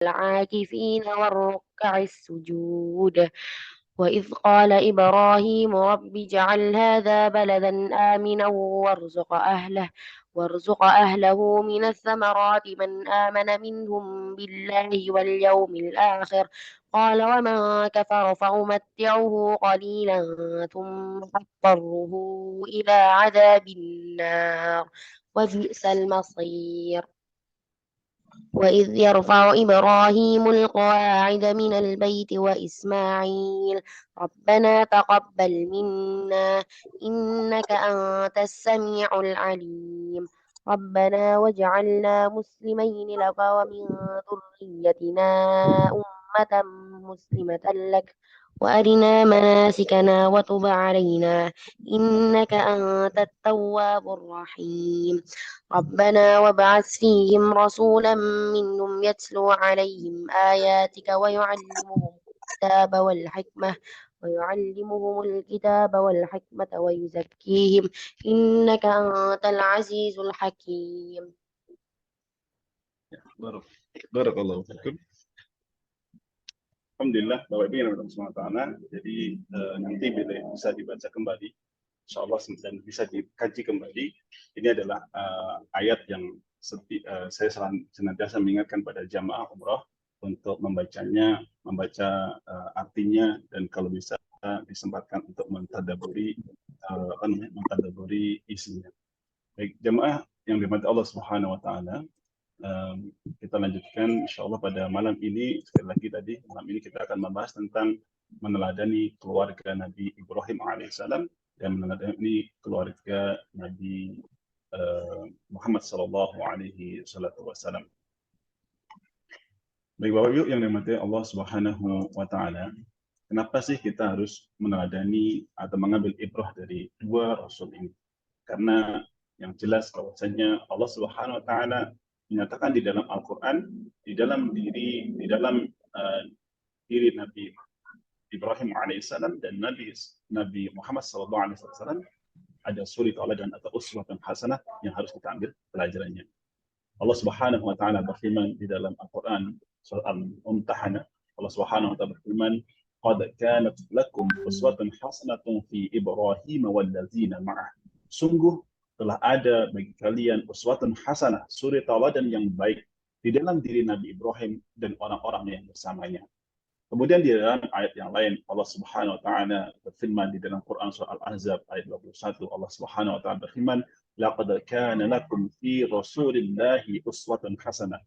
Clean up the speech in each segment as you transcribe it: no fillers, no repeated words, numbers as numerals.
العاكفين والركع السجود وإذ قال إبراهيم رب اجعل هذا بلدا آمنا وارزق أهله من الثمرات من آمن منهم بالله واليوم الآخر قال ومن كفر فأمتعه قليلا ثم أضطره إلى عذاب النار وبئس المصير وإذ يرفع إبراهيم القواعد من البيت وإسماعيل ربنا تقبل منا إنك أنت السميع العليم ربنا واجعلنا مسلمين لك ومن ذريتنا أمة مسلمة لك وأرنا مناسكنا وتب علينا إنك أنت التواب الرحيم ربنا وابعث فيهم رسولا منهم يتلو عليهم آياتك ويعلمهم الكتاب والحكمة ويزكيهم إنك أنت العزيز الحكيم. Barakallahu fikum. Alhamdulillah, Bapak Ibu yang dirahmati Allah. Jadi nanti bisa dibaca kembali, insyaallah, dan bisa dikaji kembali. Ini adalah ayat yang saya senantiasa mengingatkan pada jamaah umrah untuk membacanya, membaca artinya, dan kalau bisa disempatkan untuk mentadabburi isinya. Baik, jamaah yang dirahmati Allah Subhanahu wa taala, kita lanjutkan insyaallah pada malam ini. Sekali lagi malam ini kita akan membahas tentang meneladani keluarga Nabi Ibrahim alaihissalam dan meneladani keluarga Nabi Muhammad sallallahu alaihi wasallam. Baik Bapak Ibu yang dirahmati Allah Subhanahu wa taala, kenapa sih kita harus meneladani atau mengambil ibrah dari dua rasul ini? Karena yang jelas bahwasanya Allah Subhanahu wa taala menyatakan di dalam Al-Quran, di dalam diri Nabi Ibrahim alaihissalam dan Nabi Muhammad sallallahu alaihi wasallam ada suri tauladan atau uswatun hasanah yang harus kita ambil pelajarannya. Allah Subhanahu wa taala berfirman di dalam Al-Quran surah Al-Mumtahanah, Allah Subhanahu wa taala berfirman, "Qad kanat lakum uswatun hasanatun fi Ibrahim wallazina ma'ah." Sungguh telah ada bagi kalian uswatun hasanah, suri tauladan yang baik di dalam diri Nabi Ibrahim dan orang-orang yang bersamanya. Kemudian di dalam ayat yang lain Allah Subhanahu wa taala berfirman di dalam Quran surah Al-Ahzab ayat 21, Allah Subhanahu wa taala berfirman, "Laqad kana lakum fi Rasulillahi uswatun hasanah."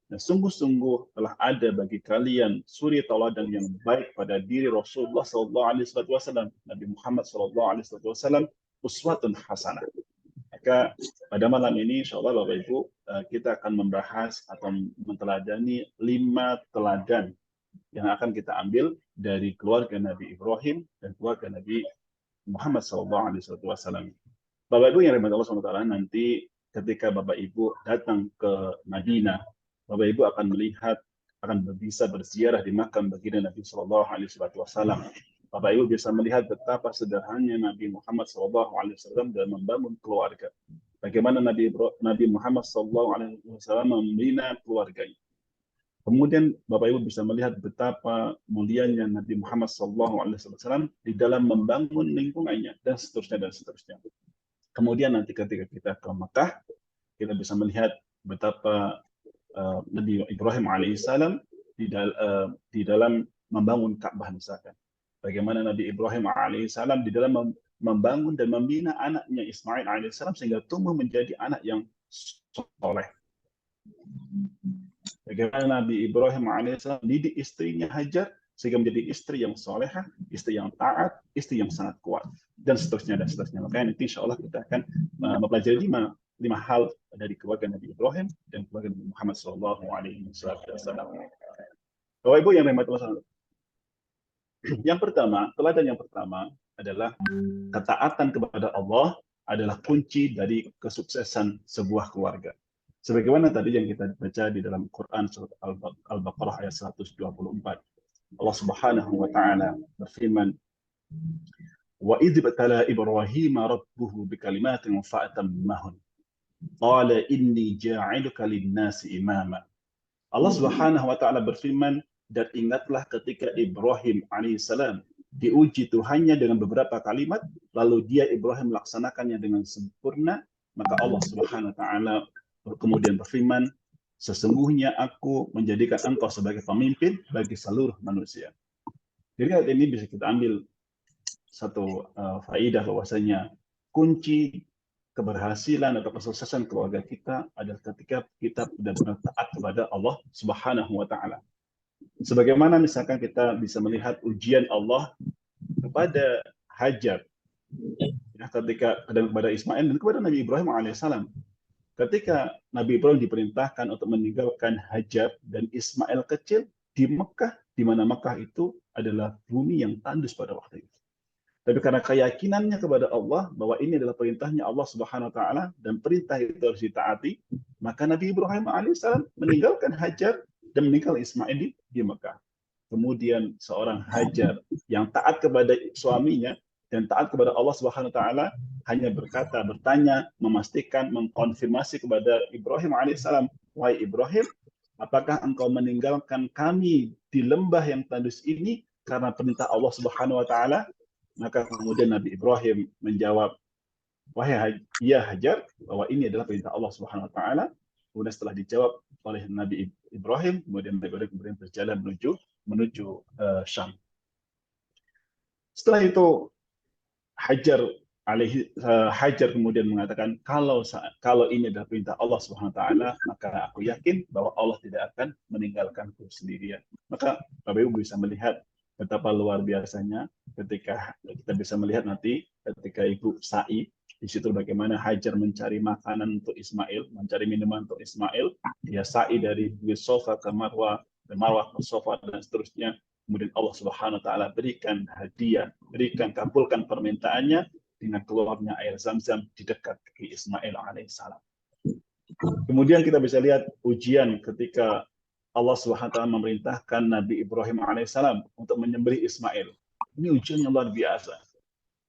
Dan sungguh-sungguh telah ada bagi kalian suri tauladan yang baik pada diri Rasulullah sallallahu alaihi wasallam, Nabi Muhammad sallallahu alaihi wasallam, uswatun hasanah. Maka pada malam ini insyaallah Bapak Ibu kita akan membahas atau menteladani 5 teladan yang akan kita ambil dari keluarga Nabi Ibrahim dan keluarga Nabi Muhammad SAW. Bapak Ibu yang dirahmati Allah SWT, nanti ketika Bapak Ibu datang ke Madinah, Bapak Ibu akan bisa berziarah di makam baginda Nabi SAW. Bapak Ibu bisa melihat betapa sederhananya Nabi Muhammad SAW dalam membangun keluarga. Bagaimana Nabi Muhammad SAW membina keluarganya. Kemudian Bapak Ibu bisa melihat betapa mulianya Nabi Muhammad SAW di dalam membangun lingkungannya dan seterusnya. Kemudian nanti ketika kita ke Mekah, kita bisa melihat betapa Nabi Ibrahim alaihissalam di dalam membangun Ka'bah misalkan. Bagaimana Nabi Ibrahim alaihissalam di dalam membangun dan membina anaknya Ismail alaihissalam sehingga tumbuh menjadi anak yang soleh. Bagaimana Nabi Ibrahim alaihissalam didik istrinya Hajar sehingga menjadi istri yang solehah, istri yang taat, istri yang sangat kuat, dan seterusnya. Makanya nanti insya Allah kita akan mempelajari 5 hal dari keluarga Nabi Ibrahim dan keluarga Nabi Muhammad SAW. Bapak Ibu yang dirahmati Allah, teladan yang pertama adalah ketaatan kepada Allah adalah kunci dari kesuksesan sebuah keluarga. Sebagaimana tadi yang kita baca di dalam Quran surat Al-Baqarah ayat 124. Allah Subhanahu wa taala berfirman, "Wa idz batala Ibrahim rabbuhu bikalimatin fa'atammahun. Qala inni ja'iluka lin-nasi imama." Allah Subhanahu wa taala berfirman, dan ingatlah ketika Ibrahim alaihissalam diuji Tuhannya dengan beberapa kalimat, lalu dia Ibrahim melaksanakannya dengan sempurna, maka Allah Subhanahu wa taala kemudian berfirman, sesungguhnya aku menjadikan engkau sebagai pemimpin bagi seluruh manusia. Jadi hal ini bisa kita ambil satu faidah bahwasanya kunci keberhasilan atau kesuksesan keluarga kita adalah ketika kita benar-benar taat kepada Allah Subhanahu wa taala. Sebagaimana misalkan kita bisa melihat ujian Allah kepada Hajar ya, ketika kepada Ismail dan kepada Nabi Ibrahim alaihissalam. Ketika Nabi Ibrahim diperintahkan untuk meninggalkan Hajar dan Ismail kecil di Mekah, di mana Mekah itu adalah bumi yang tandus pada waktu itu. Tapi karena keyakinannya kepada Allah bahwa ini adalah perintahnya Allah Subhanahu wa taala dan perintah itu harus ditaati, maka Nabi Ibrahim alaihissalam meninggalkan Hajar dan meninggalkan Ismail di Mekah. Kemudian seorang Hajar yang taat kepada suaminya dan taat kepada Allah Subhanahu wa taala hanya bertanya, memastikan, mengkonfirmasi kepada Ibrahim alaihissalam, wahai Ibrahim, apakah engkau meninggalkan kami di lembah yang tandus ini karena perintah Allah Subhanahu wa taala? Maka kemudian Nabi Ibrahim menjawab, wahai ya Hajar, bahwa ini adalah perintah Allah Subhanahu wa taala. Kemudian setelah dijawab oleh Nabi Ibrahim, kemudian Nabi Ibrahim berjalan menuju Syam. Setelah itu Hajar kemudian mengatakan, kalau ini adalah perintah Allah Subhanahu wa taala, maka aku yakin bahwa Allah tidak akan meninggalkanku sendirian. Maka Bapak Ibu bisa melihat betapa luar biasanya ketika kita bisa melihat nanti ketika Ibu sa'i di situ bagaimana Hajar mencari makanan untuk Ismail, mencari minuman untuk Ismail, dia sa'i dari Sofa ke Marwah, dari Marwah ke Sofa dan seterusnya. Kemudian Allah Subhanahu wa taala berikan hadiah, kabulkan permintaannya dengan keluarnya air Zam-Zam di dekat kaki Ismail alaihissalam. Kemudian kita bisa lihat ujian ketika Allah Subhanahu wa taala memerintahkan Nabi Ibrahim alaihissalam untuk menyembelih Ismail. Ini ujian yang luar biasa.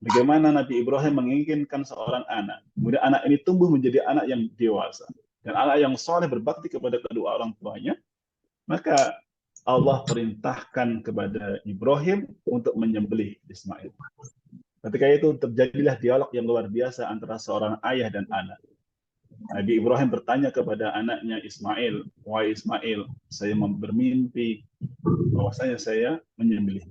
Bagaimana Nabi Ibrahim menginginkan seorang anak, kemudian anak ini tumbuh menjadi anak yang dewasa dan anak yang soleh berbakti kepada kedua orang tuanya, maka Allah perintahkan kepada Ibrahim untuk menyembelih Ismail. Ketika itu terjadilah dialog yang luar biasa antara seorang ayah dan anak. Nabi Ibrahim bertanya kepada anaknya Ismail, wahai Ismail, saya bermimpi bahwasanya saya menyembelih.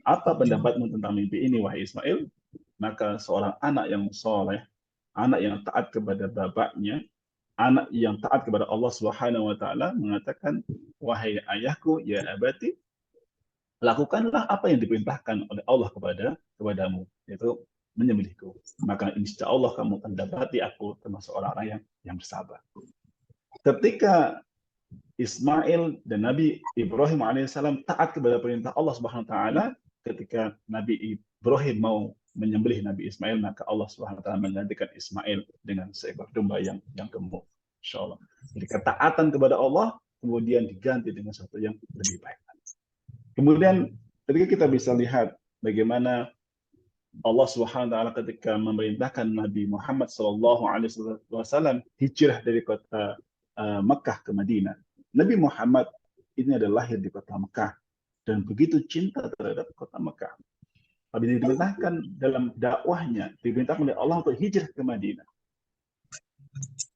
Apa pendapatmu tentang mimpi ini, wahai Ismail? Maka seorang anak yang soleh, anak yang taat kepada bapaknya, anak yang taat kepada Allah Subhanahu wa taala mengatakan, wahai ayahku, ya abati, lakukanlah apa yang diperintahkan oleh Allah kepadamu, yaitu menyembelihku. Maka insya Allah kamu akan dapati aku termasuk orang-orang yang bersabar. Ketika Ismail dan Nabi Ibrahim alaihissalam taat kepada perintah Allah Subhanahu wa taala, ketika Nabi Ibrahim mau menyembelih Nabi Ismail, maka Allah Subhanahu wa taala menggantikan Ismail dengan seekor domba yang gemuk. Insyaallah. Jadi ketaatan kepada Allah kemudian diganti dengan sesuatu yang lebih baik. Kemudian ketika kita bisa lihat bagaimana Allah Subhanahu wa taala ketika memerintahkan Nabi Muhammad SAW hijrah dari kota Mekah ke Madinah. Nabi Muhammad ini adalah lahir di kota Mekah dan begitu cinta terhadap kota Mekah. Tapi diperintahkan dalam dakwahnya, diperintahkan oleh Allah untuk hijrah ke Madinah.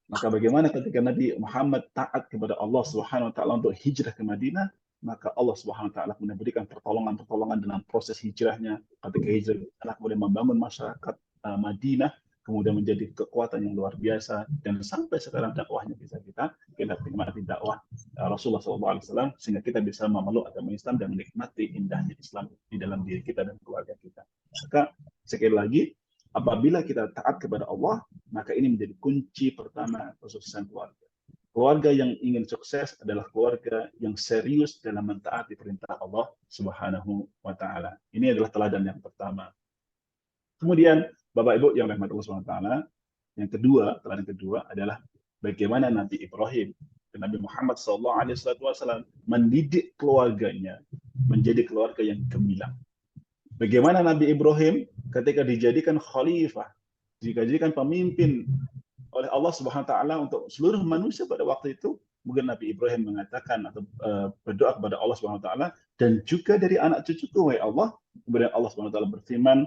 Maka bagaimana ketika Nabi Muhammad taat kepada Allah Subhanahu wa taala untuk hijrah ke Madinah, maka Allah Subhanahu wa taala memberikan pertolongan dalam proses hijrahnya. Ketika hijrah, kemudian membangun masyarakat Madinah, kemudian menjadi kekuatan yang luar biasa, dan sampai sekarang dakwahnya bisa kita nikmati dakwah Rasulullah SAW, sehingga kita bisa memeluk agama Islam dan menikmati indahnya Islam di dalam diri kita dan keluarga kita. Maka sekali lagi, apabila kita taat kepada Allah, maka ini menjadi kunci pertama kesuksesan keluarga. Keluarga yang ingin sukses adalah keluarga yang serius dalam mentaati perintah Allah Subhanahu wa taala. Ini adalah teladan yang pertama. Kemudian Bapak Ibu yang rahmat Allah Subhanahu wa taala, yang kedua, teladan kedua adalah bagaimana Nabi Ibrahim dan Nabi Muhammad SAW mendidik keluarganya menjadi keluarga yang gemilang. Bagaimana Nabi Ibrahim ketika dijadikan khalifah, dijadikan pemimpin oleh Allah Subhanahu wa taala untuk seluruh manusia pada waktu itu, mungkin Nabi Ibrahim mengatakan atau berdoa kepada Allah Subhanahu wa taala, dan juga dari anak cucuku wahai Allah. Kemudian Allah Subhanahu wa taala berfirman,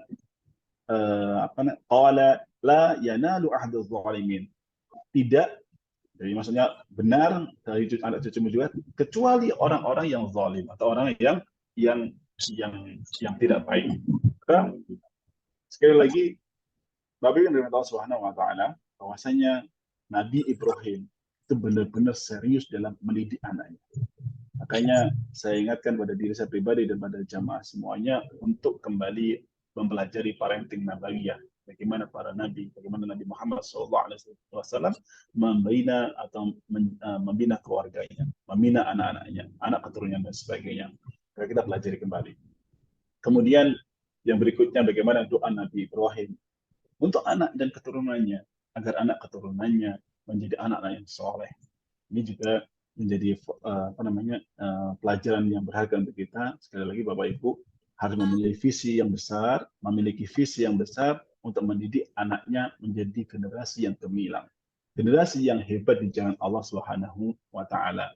qala la yanalu ahduz zalimin. Tidak, jadi maksudnya benar dari anak cucumu juga, kecuali orang-orang yang zalim atau orang yang yang tidak baik. Maka sekali lagi, Nabi yang Allah Subhanahu wa taala bahwasanya Nabi Ibrahim itu benar-benar serius dalam mendidik anaknya. Makanya saya ingatkan pada diri saya pribadi dan pada jamaah semuanya untuk kembali mempelajari parenting nabawiyah. Bagaimana para nabi, bagaimana Nabi Muhammad SAW membina atau membina keluarganya, membina anak-anaknya, anak keturunan dan sebagainya. Kita pelajari kembali. Kemudian yang berikutnya bagaimana doa Nabi Ibrahim untuk anak dan keturunannya, agar anak keturunannya menjadi anak-anak yang soleh. Ini juga menjadi pelajaran yang berharga untuk kita. Sekali lagi Bapak Ibu harus memiliki visi yang besar untuk mendidik anaknya menjadi generasi yang gemilang, generasi yang hebat di jalan Allah Subhanahu wa taala.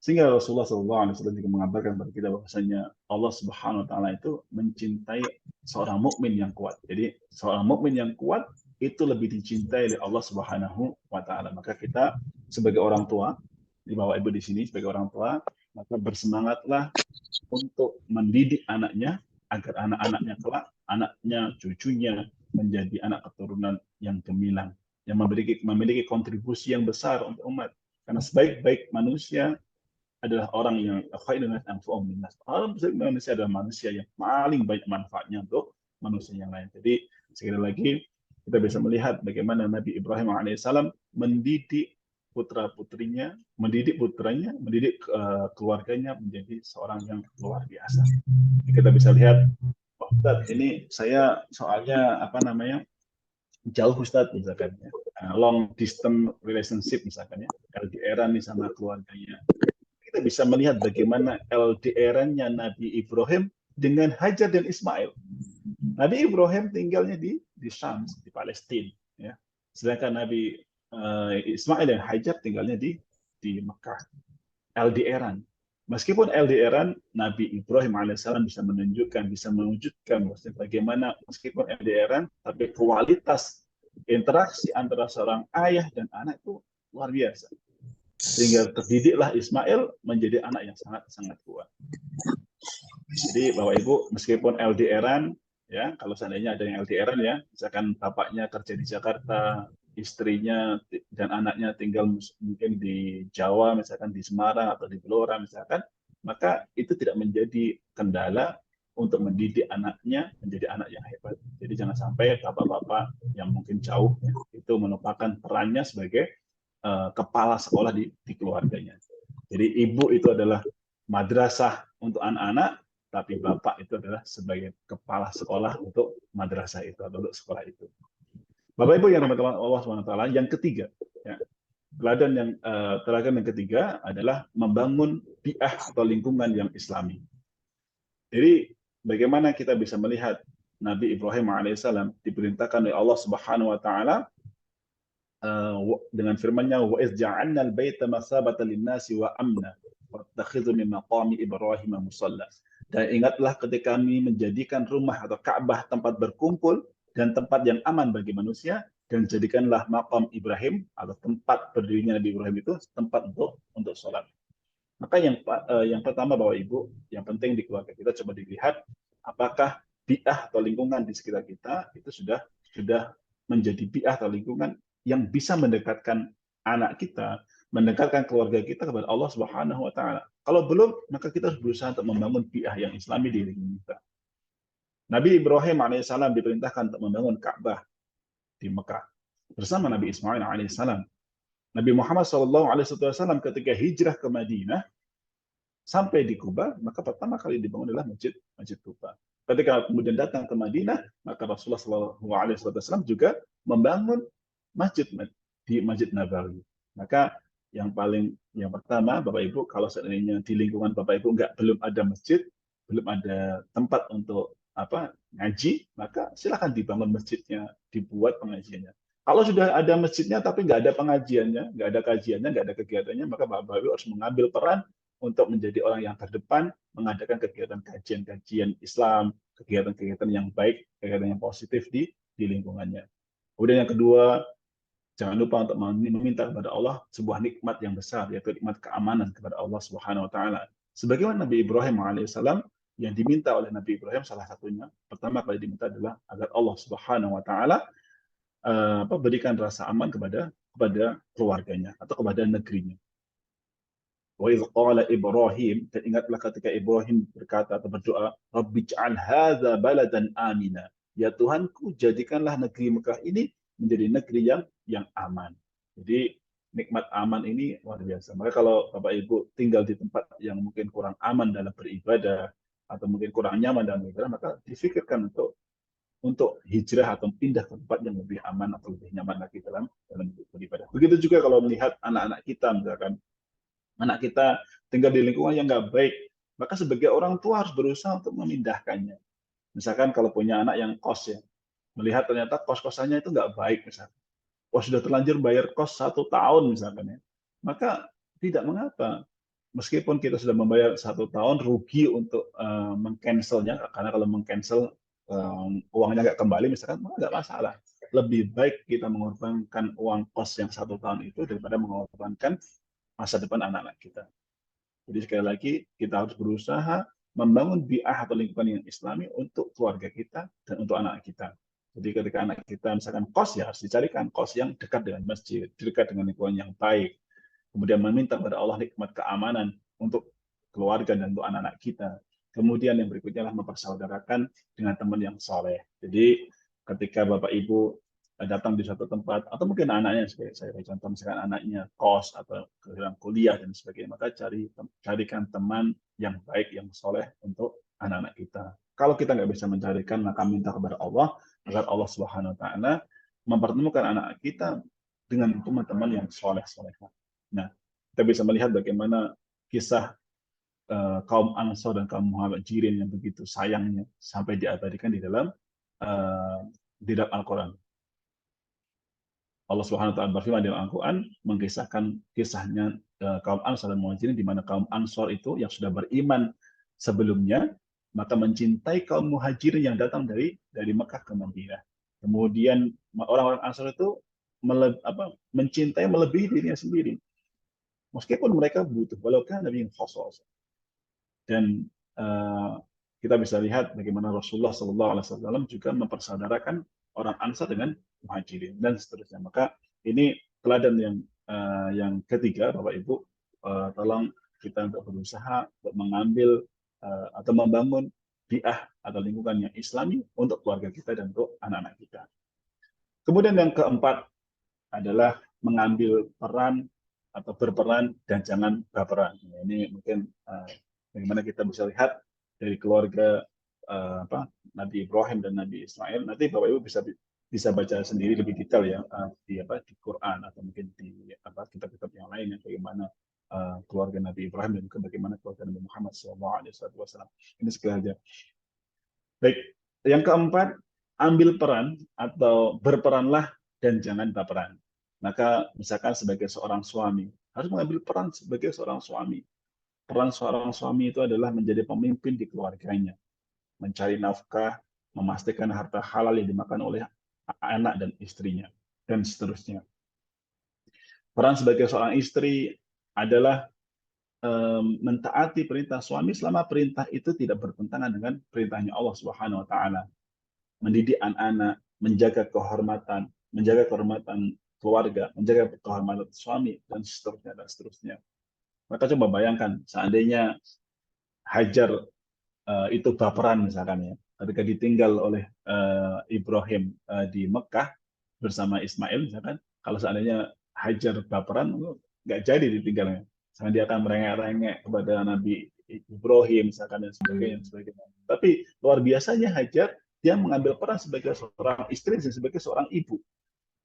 Sehingga Rasulullah SAW juga mengabarkan kepada kita bahwasanya Allah Subhanahu wa taala itu mencintai seorang mukmin yang kuat. Jadi seorang mukmin yang kuat itu lebih dicintai oleh Allah Subhanahu wa taala. Maka kita sebagai orang tua, di bawah Ibu di sini sebagai orang tua, maka bersemangatlah untuk mendidik anaknya agar anak-anaknya kelak, anaknya, cucunya menjadi anak keturunan yang gemilang, yang memiliki kontribusi yang besar untuk umat. Karena sebaik-baik manusia adalah orang yang orang manusia adalah manusia yang paling banyak manfaatnya untuk manusia yang lain. Jadi sekali lagi kita bisa melihat bagaimana Nabi Ibrahim alaihissalam mendidik putra-putrinya, mendidik putranya, mendidik keluarganya menjadi seorang yang luar biasa. Kita bisa lihat, Ustaz, ini saya soalnya jauh Ustaz misalkan ya, long distance relationship misalkan ya, LDR-an nih sama keluarganya. Kita bisa melihat bagaimana LDR-nya Nabi Ibrahim dengan Hajar dan Ismail. Nabi Ibrahim tinggalnya di Syam, di Palestina, ya. Sedangkan Nabi Ismail dan Hajar tinggalnya di Mekah. LDR-an. Meskipun LDR-an, Nabi Ibrahim alaihissalam bisa menunjukkan, bisa mewujudkan bagaimana meskipun LDR-an, tapi kualitas interaksi antara seorang ayah dan anak itu luar biasa. Sehingga terdidiklah Ismail menjadi anak yang sangat-sangat kuat. Jadi Bapak Ibu, meskipun LDR-an, ya, kalau seandainya ada yang LDR-an ya, misalkan bapaknya kerja di Jakarta, istrinya dan anaknya tinggal mungkin di Jawa, misalkan di Semarang atau di Blora misalkan, maka itu tidak menjadi kendala untuk mendidik anaknya menjadi anak yang hebat. Jadi jangan sampai bapak-bapak yang mungkin jauh ya, itu melupakan perannya sebagai kepala sekolah di keluarganya. Jadi ibu itu adalah madrasah untuk anak-anak, tapi bapak itu adalah sebagai kepala sekolah untuk madrasah itu atau untuk sekolah itu. Bapak Ibu yang dirahmati Allah SWT, yang ketiga, ya, teladan yang ketiga adalah membangun bi'ah atau lingkungan yang Islami. Jadi bagaimana kita bisa melihat Nabi Ibrahim alaihissalam diperintahkan oleh Allah Subhanahu wa taala dengan firman-Nya, wa iz ja'alna al-baita masabatan lin-nasi wa amna wattakhidhu min maqami Ibrahim musalla. Dan ingatlah ketika kami menjadikan rumah atau Ka'bah tempat berkumpul dan tempat yang aman bagi manusia, dan jadikanlah makam Ibrahim atau tempat berdirinya Nabi Ibrahim itu tempat untuk sholat. Maka yang pertama Bapak Ibu, yang penting di keluarga kita coba dilihat apakah bi'ah atau lingkungan di sekitar kita itu sudah menjadi bi'ah atau lingkungan yang bisa mendekatkan anak kita, mendekatkan keluarga kita kepada Allah Subhanahu wa taala. Kalau belum, maka kita harus berusaha untuk membangun bi'ah yang Islami di lingkungan kita. Nabi Ibrahim alaihissalam diperintahkan untuk membangun Ka'bah di Mekah bersama Nabi Ismail alaihissalam. Nabi Muhammad SAW ketika hijrah ke Madinah sampai di Kuba, maka pertama kali dibangun adalah Masjid Kuba. Ketika kemudian datang ke Madinah, maka Rasulullah SAW juga membangun masjid di Masjid Nabawi. Maka yang pertama Bapak Ibu, kalau seandainya di lingkungan Bapak Ibu belum ada masjid, belum ada tempat untuk ngaji, maka silakan dibangun masjidnya, dibuat pengajiannya. Kalau sudah ada masjidnya tapi nggak ada pengajiannya, nggak ada kajiannya, nggak ada kegiatannya, maka Bapak Ibu harus mengambil peran untuk menjadi orang yang terdepan, mengadakan kegiatan kajian-kajian Islam, kegiatan-kegiatan yang baik, kegiatan yang positif di lingkungannya. Kemudian yang kedua, jangan lupa untuk meminta kepada Allah sebuah nikmat yang besar, yaitu nikmat keamanan kepada Allah Subhanahu wa taala. Sebagaimana Nabi Ibrahim alaihissalam yang diminta oleh Nabi Ibrahim salah satunya, pertama kali diminta adalah agar Allah Subhanahu wa taala berikan rasa aman kepada keluarganya atau kepada negerinya. Wa idz qala Ibrahim, dan ingatlah ketika Ibrahim berkata atau berdoa, Rabbij'al hadza baladan amina. Ya Tuhanku, jadikanlah negeri Mekah ini menjadi negeri yang aman. Jadi nikmat aman ini luar biasa. Maka kalau Bapak Ibu tinggal di tempat yang mungkin kurang aman dalam beribadah atau mungkin kurang nyaman dalam beribadah, maka difikirkan untuk hijrah atau pindah ke tempat yang lebih aman atau lebih nyaman lagi dalam beribadah. Begitu juga kalau melihat anak-anak kita, misalkan anak kita tinggal di lingkungan yang nggak baik, maka sebagai orang tua harus berusaha untuk memindahkannya. Misalkan kalau punya anak yang kos ya, melihat ternyata kos-kosannya itu nggak baik misalkan. Wah, sudah terlanjur bayar kos 1 tahun misalkan ya, maka tidak mengapa. Meskipun kita sudah membayar 1 tahun, rugi untuk mengcancelnya, karena kalau mengcancel uangnya nggak kembali misalkan, maka nggak masalah. Lebih baik kita mengorbankan uang kos yang 1 tahun itu daripada mengorbankan masa depan anak-anak kita. Jadi sekali lagi kita harus berusaha membangun bi'ah atau lingkungan yang islami untuk keluarga kita dan untuk anak kita. Jadi ketika anak kita misalkan kos, ya harus dicarikan kos yang dekat dengan masjid, dekat dengan lingkungan yang baik. Kemudian meminta kepada Allah nikmat keamanan untuk keluarga dan untuk anak-anak kita. Kemudian yang berikutnya adalah mempersaudarakan dengan teman yang soleh. Jadi ketika Bapak Ibu datang di suatu tempat, atau mungkin anaknya, sebagai saya contoh misalkan anaknya kos atau kehilangan kuliah dan sebagainya, maka carikan teman yang baik, yang soleh untuk anak-anak kita. Kalau kita nggak bisa mencarikan, maka minta kepada Allah agar Allah Subhanahu Wa Taala mempertemukan anak kita dengan teman-teman yang soleh-soleh. Nah, kita bisa melihat bagaimana kisah kaum Ansor dan kaum Muhajirin yang begitu sayangnya sampai diabadikan di dalam Al-Quran. Allah Subhanahu wa taala berfirman di Al-Qur'an mengisahkan kisahnya kaum Ansor dan Muhajirin, di mana kaum Ansor itu yang sudah beriman sebelumnya maka mencintai kaum Muhajirin yang datang dari Mekah ke Madinah. Kemudian orang-orang Ansor itu mencintai melebihi dirinya sendiri. Meskipun mereka butuh, walau kan Nabi yang khusus. Dan kita bisa lihat bagaimana Rasulullah SAW juga mempersaudarakan orang Ansar dengan Muhajirin dan seterusnya. Maka ini teladan yang ketiga, Bapak Ibu, tolong kita untuk berusaha untuk mengambil atau membangun bi'ah atau lingkungan yang Islami untuk keluarga kita dan untuk anak-anak kita. Kemudian yang keempat adalah mengambil peran atau berperan dan jangan baperan. Ini mungkin bagaimana kita bisa lihat dari keluarga Nabi Ibrahim dan Nabi Ismail. Nanti Bapak Ibu bisa baca sendiri lebih detail ya di Quran atau mungkin di kitab-kitab yang lain, yang bagaimana keluarga Nabi Ibrahim dan juga bagaimana keluarga Nabi Muhammad SAW. Ini sekali aja. Baik, yang keempat, ambil peran atau berperanlah dan jangan baperan. Maka misalkan sebagai seorang suami harus mengambil peran sebagai seorang suami. Peran seorang suami itu adalah menjadi pemimpin di keluarganya, mencari nafkah, memastikan harta halal yang dimakan oleh anak dan istrinya, dan seterusnya. Peran sebagai seorang istri adalah mentaati perintah suami selama perintah itu tidak bertentangan dengan perintahnya Allah Subhanahu wa taala. Mendidik anak-anak, menjaga kehormatan keluarga, menjaga kehormatan suami, dan seterusnya. Maka coba bayangkan seandainya Hajar itu baperan misalkan ya, ketika ditinggal oleh Ibrahim di Mekah bersama Ismail misalkan, kalau seandainya Hajar baperan, nggak jadi ditinggalnya. Misalkan dia akan merengek-rengek kepada Nabi Ibrahim misalkan dan sebagainya. Tapi luar biasanya Hajar, dia mengambil peran sebagai seorang istri dan sebagai seorang ibu.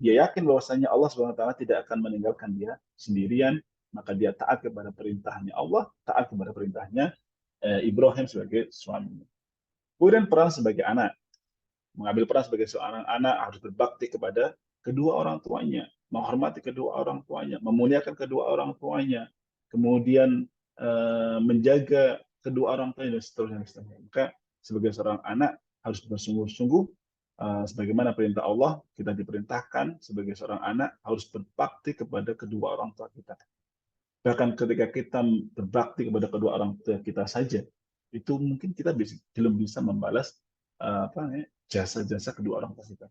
Dia yakin bahwasanya Allah SWT tidak akan meninggalkan dia sendirian, maka dia taat kepada perintahnya Allah, taat kepada perintahnya Ibrahim sebagai suaminya. Kemudian peran sebagai anak. Mengambil peran sebagai seorang anak harus berbakti kepada kedua orang tuanya, menghormati kedua orang tuanya, memuliakan kedua orang tuanya, kemudian menjaga kedua orang tuanya dan seterusnya, dan seterusnya. Maka sebagai seorang anak harus bersungguh-sungguh sebagaimana perintah Allah, kita diperintahkan sebagai seorang anak harus berbakti kepada kedua orang tua kita. Bahkan ketika kita berbakti kepada kedua orang tua kita saja, itu mungkin kita belum bisa membalas jasa-jasa kedua orang tua kita.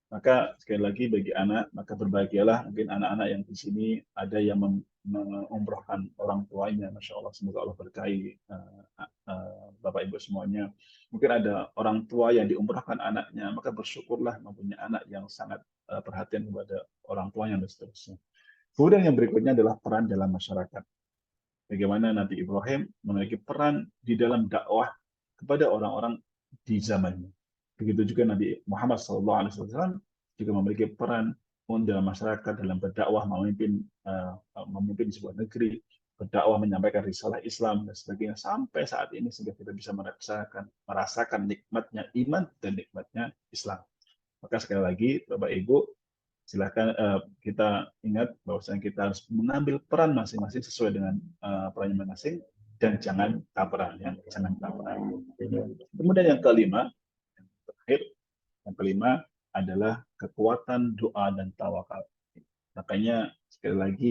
Maka sekali lagi bagi anak, maka berbahagialah mungkin anak-anak yang di sini ada yang mengumrohkan orang tuanya, Masya Allah, semoga Allah berkahi Bapak Ibu semuanya. Mungkin ada orang tua yang diumrohkan anaknya, maka bersyukurlah mempunyai anak yang sangat perhatian kepada orang tuanya dan seterusnya. Kemudian yang berikutnya adalah peran dalam masyarakat. Bagaimana Nabi Ibrahim memiliki peran di dalam dakwah kepada orang-orang di zamannya. Begitu juga Nabi Muhammad SAW juga memiliki peran dalam masyarakat, dalam berdakwah, memimpin sebuah negeri, berdakwah, menyampaikan risalah Islam dan sebagainya sampai saat ini sehingga kita bisa merasakan nikmatnya iman dan nikmatnya Islam. Maka sekali lagi Bapak Ibu, silakan kita ingat bahwasanya kita harus mengambil peran masing-masing sesuai dengan perannya masing-masing dan jangan tabrakan, ya, jangan tabrakan. Kemudian yang kelima, yang terakhir, yang kelima adalah kekuatan doa dan tawakal. Makanya sekali lagi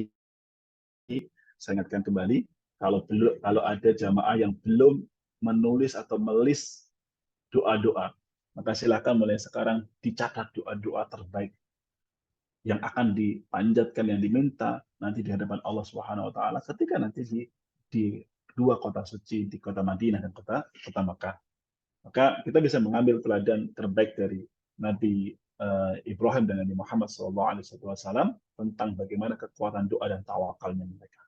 saya ingatkan kembali, kalau ada jamaah yang belum menulis atau melis doa-doa, maka silakan mulai sekarang dicatat doa-doa terbaik yang akan dipanjatkan, yang diminta nanti di hadapan Allah Subhanahu wa taala ketika nanti di dua kota suci, di kota Madinah dan kota Makkah. Maka kita bisa mengambil teladan terbaik dari Nabi Ibrahim dan Nabi Muhammad SAW tentang bagaimana kekuatan doa dan tawakalnya mereka.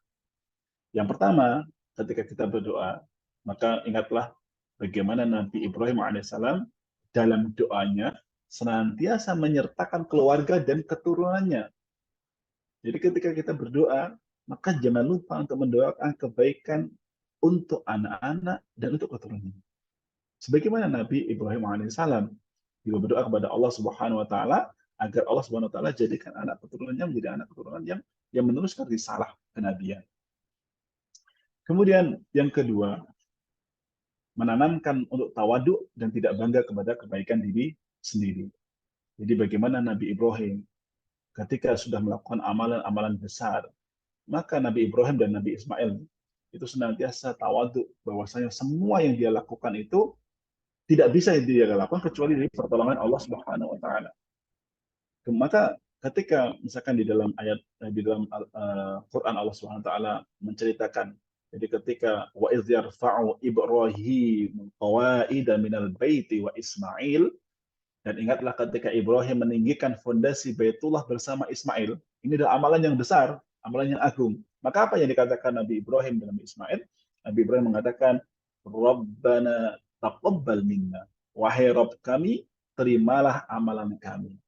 Yang pertama, ketika kita berdoa, maka ingatlah bagaimana Nabi Ibrahim alaihissalam dalam doanya senantiasa menyertakan keluarga dan keturunannya. Jadi ketika kita berdoa, maka jangan lupa untuk mendoakan kebaikan untuk anak-anak dan untuk keturunan. Sebagaimana Nabi Ibrahim alaihissalam juga berdoa kepada Allah Subhanahu wa taala agar Allah Subhanahu wa taala jadikan anak keturunannya menjadi anak keturunan yang meneruskan risalah kenabian. Kemudian yang kedua, menanamkan untuk tawaduk dan tidak bangga kepada kebaikan diri sendiri. Jadi bagaimana Nabi Ibrahim ketika sudah melakukan amalan-amalan besar, maka Nabi Ibrahim dan Nabi Ismail itu senantiasa tawaduk bahwasanya semua yang dia lakukan itu tidak bisa dia lakukan kecuali dari pertolongan Allah Subhanahu wa taala. Maka ketika misalkan di dalam ayat di dalam Quran Allah Subhanahu wa taala menceritakan, jadi ketika wa idz yarfa'u Ibrahim qawaida minal baiti wa Ismail, dan ingatlah ketika Ibrahim meninggikan fondasi Baitullah bersama Ismail, ini adalah amalan yang besar, amalan yang agung. Maka apa yang dikatakan Nabi Ibrahim dan Nabi Ismail? Nabi Ibrahim mengatakan, Rabbana taqabbal minna. Wahai Rabb kami, terimalah amalan kami.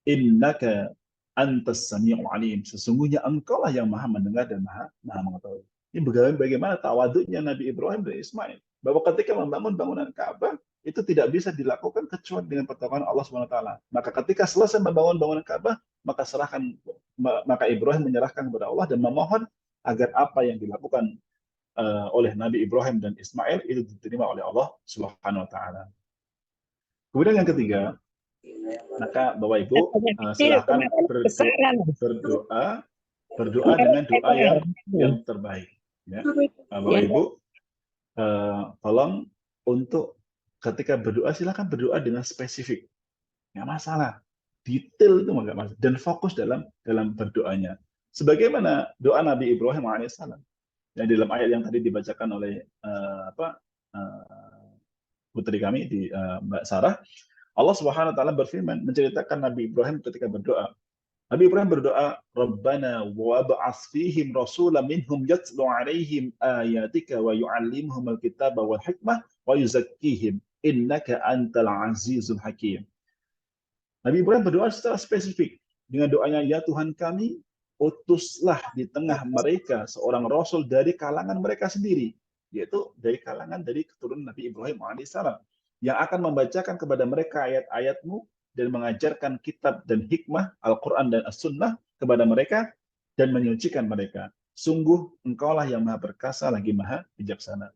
Innaka antas sami'ul alim. Sesungguhnya engkaulah yang maha mendengar dan maha mengetahui. Ini bagaimana tawaduknya Nabi Ibrahim dan Ismail. Bahwa ketika membangun bangunan Ka'bah, itu tidak bisa dilakukan kecuali dengan pertolongan Allah SWT. Maka ketika selesai membangun bangunan Ka'bah, maka Ibrahim menyerahkan kepada Allah dan memohon agar apa yang dilakukan oleh Nabi Ibrahim dan Ismail itu diterima oleh Allah Subhanahu wa taala. Kemudian yang ketiga, maka Bapak Ibu silakan berdoa dengan doa yang terbaik. Ya. Bapak Ibu tolong untuk ketika berdoa silakan berdoa dengan spesifik, nggak masalah, detail itu nggak masalah, dan fokus dalam berdoanya. Sebagaimana doa Nabi Ibrahim alaihissalam yang dalam ayat yang tadi dibacakan oleh putri kami di Mbak Sarah, Allah Subhanahu wa taala berfirman menceritakan Nabi Ibrahim ketika berdoa. Nabi Ibrahim berdoa, Rabbana wab'ats fihim rasulan minhum yatlu 'alaihim ayatika wa yu'allimuhumul kitaba wal hikmah wa yuzakkihim innaka antal azizul hakim. Nabi Ibrahim berdoa secara spesifik dengan doanya, ya Tuhan kami, utuslah di tengah mereka seorang rasul dari kalangan mereka sendiri, yaitu dari keturunan Nabi Ibrahim alaihissalam, yang akan membacakan kepada mereka ayat-ayat-Mu dan mengajarkan kitab dan hikmah Al-Quran dan As-Sunnah kepada mereka dan menyucikan mereka. Sungguh engkaulah yang maha perkasa lagi maha bijaksana.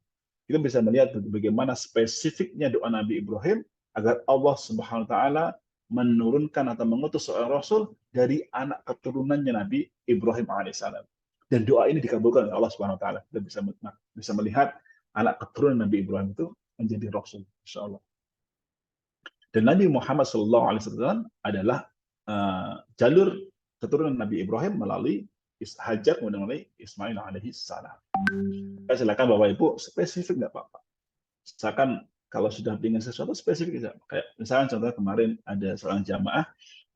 Kita bisa melihat bagaimana spesifiknya doa Nabi Ibrahim agar Allah Subhanahu wa taala menurunkan atau mengutus seorang rasul dari anak keturunannya Nabi Ibrahim alaihissalam. Dan doa ini dikabulkan oleh Allah Subhanahu wa taala. Kita bisa melihat anak keturunan Nabi Ibrahim itu menjadi rasul, insyaallah. Dan Nabi Muhammad SAW adalah jalur keturunan Nabi Ibrahim melalui Hajar melalui Ismail alaihi salam. Silakan Bapak Ibu spesifik nggak apa-apa. Misalkan kalau sudah ingin sesuatu spesifik bisa. Kayak misalkan contoh kemarin ada seorang jamaah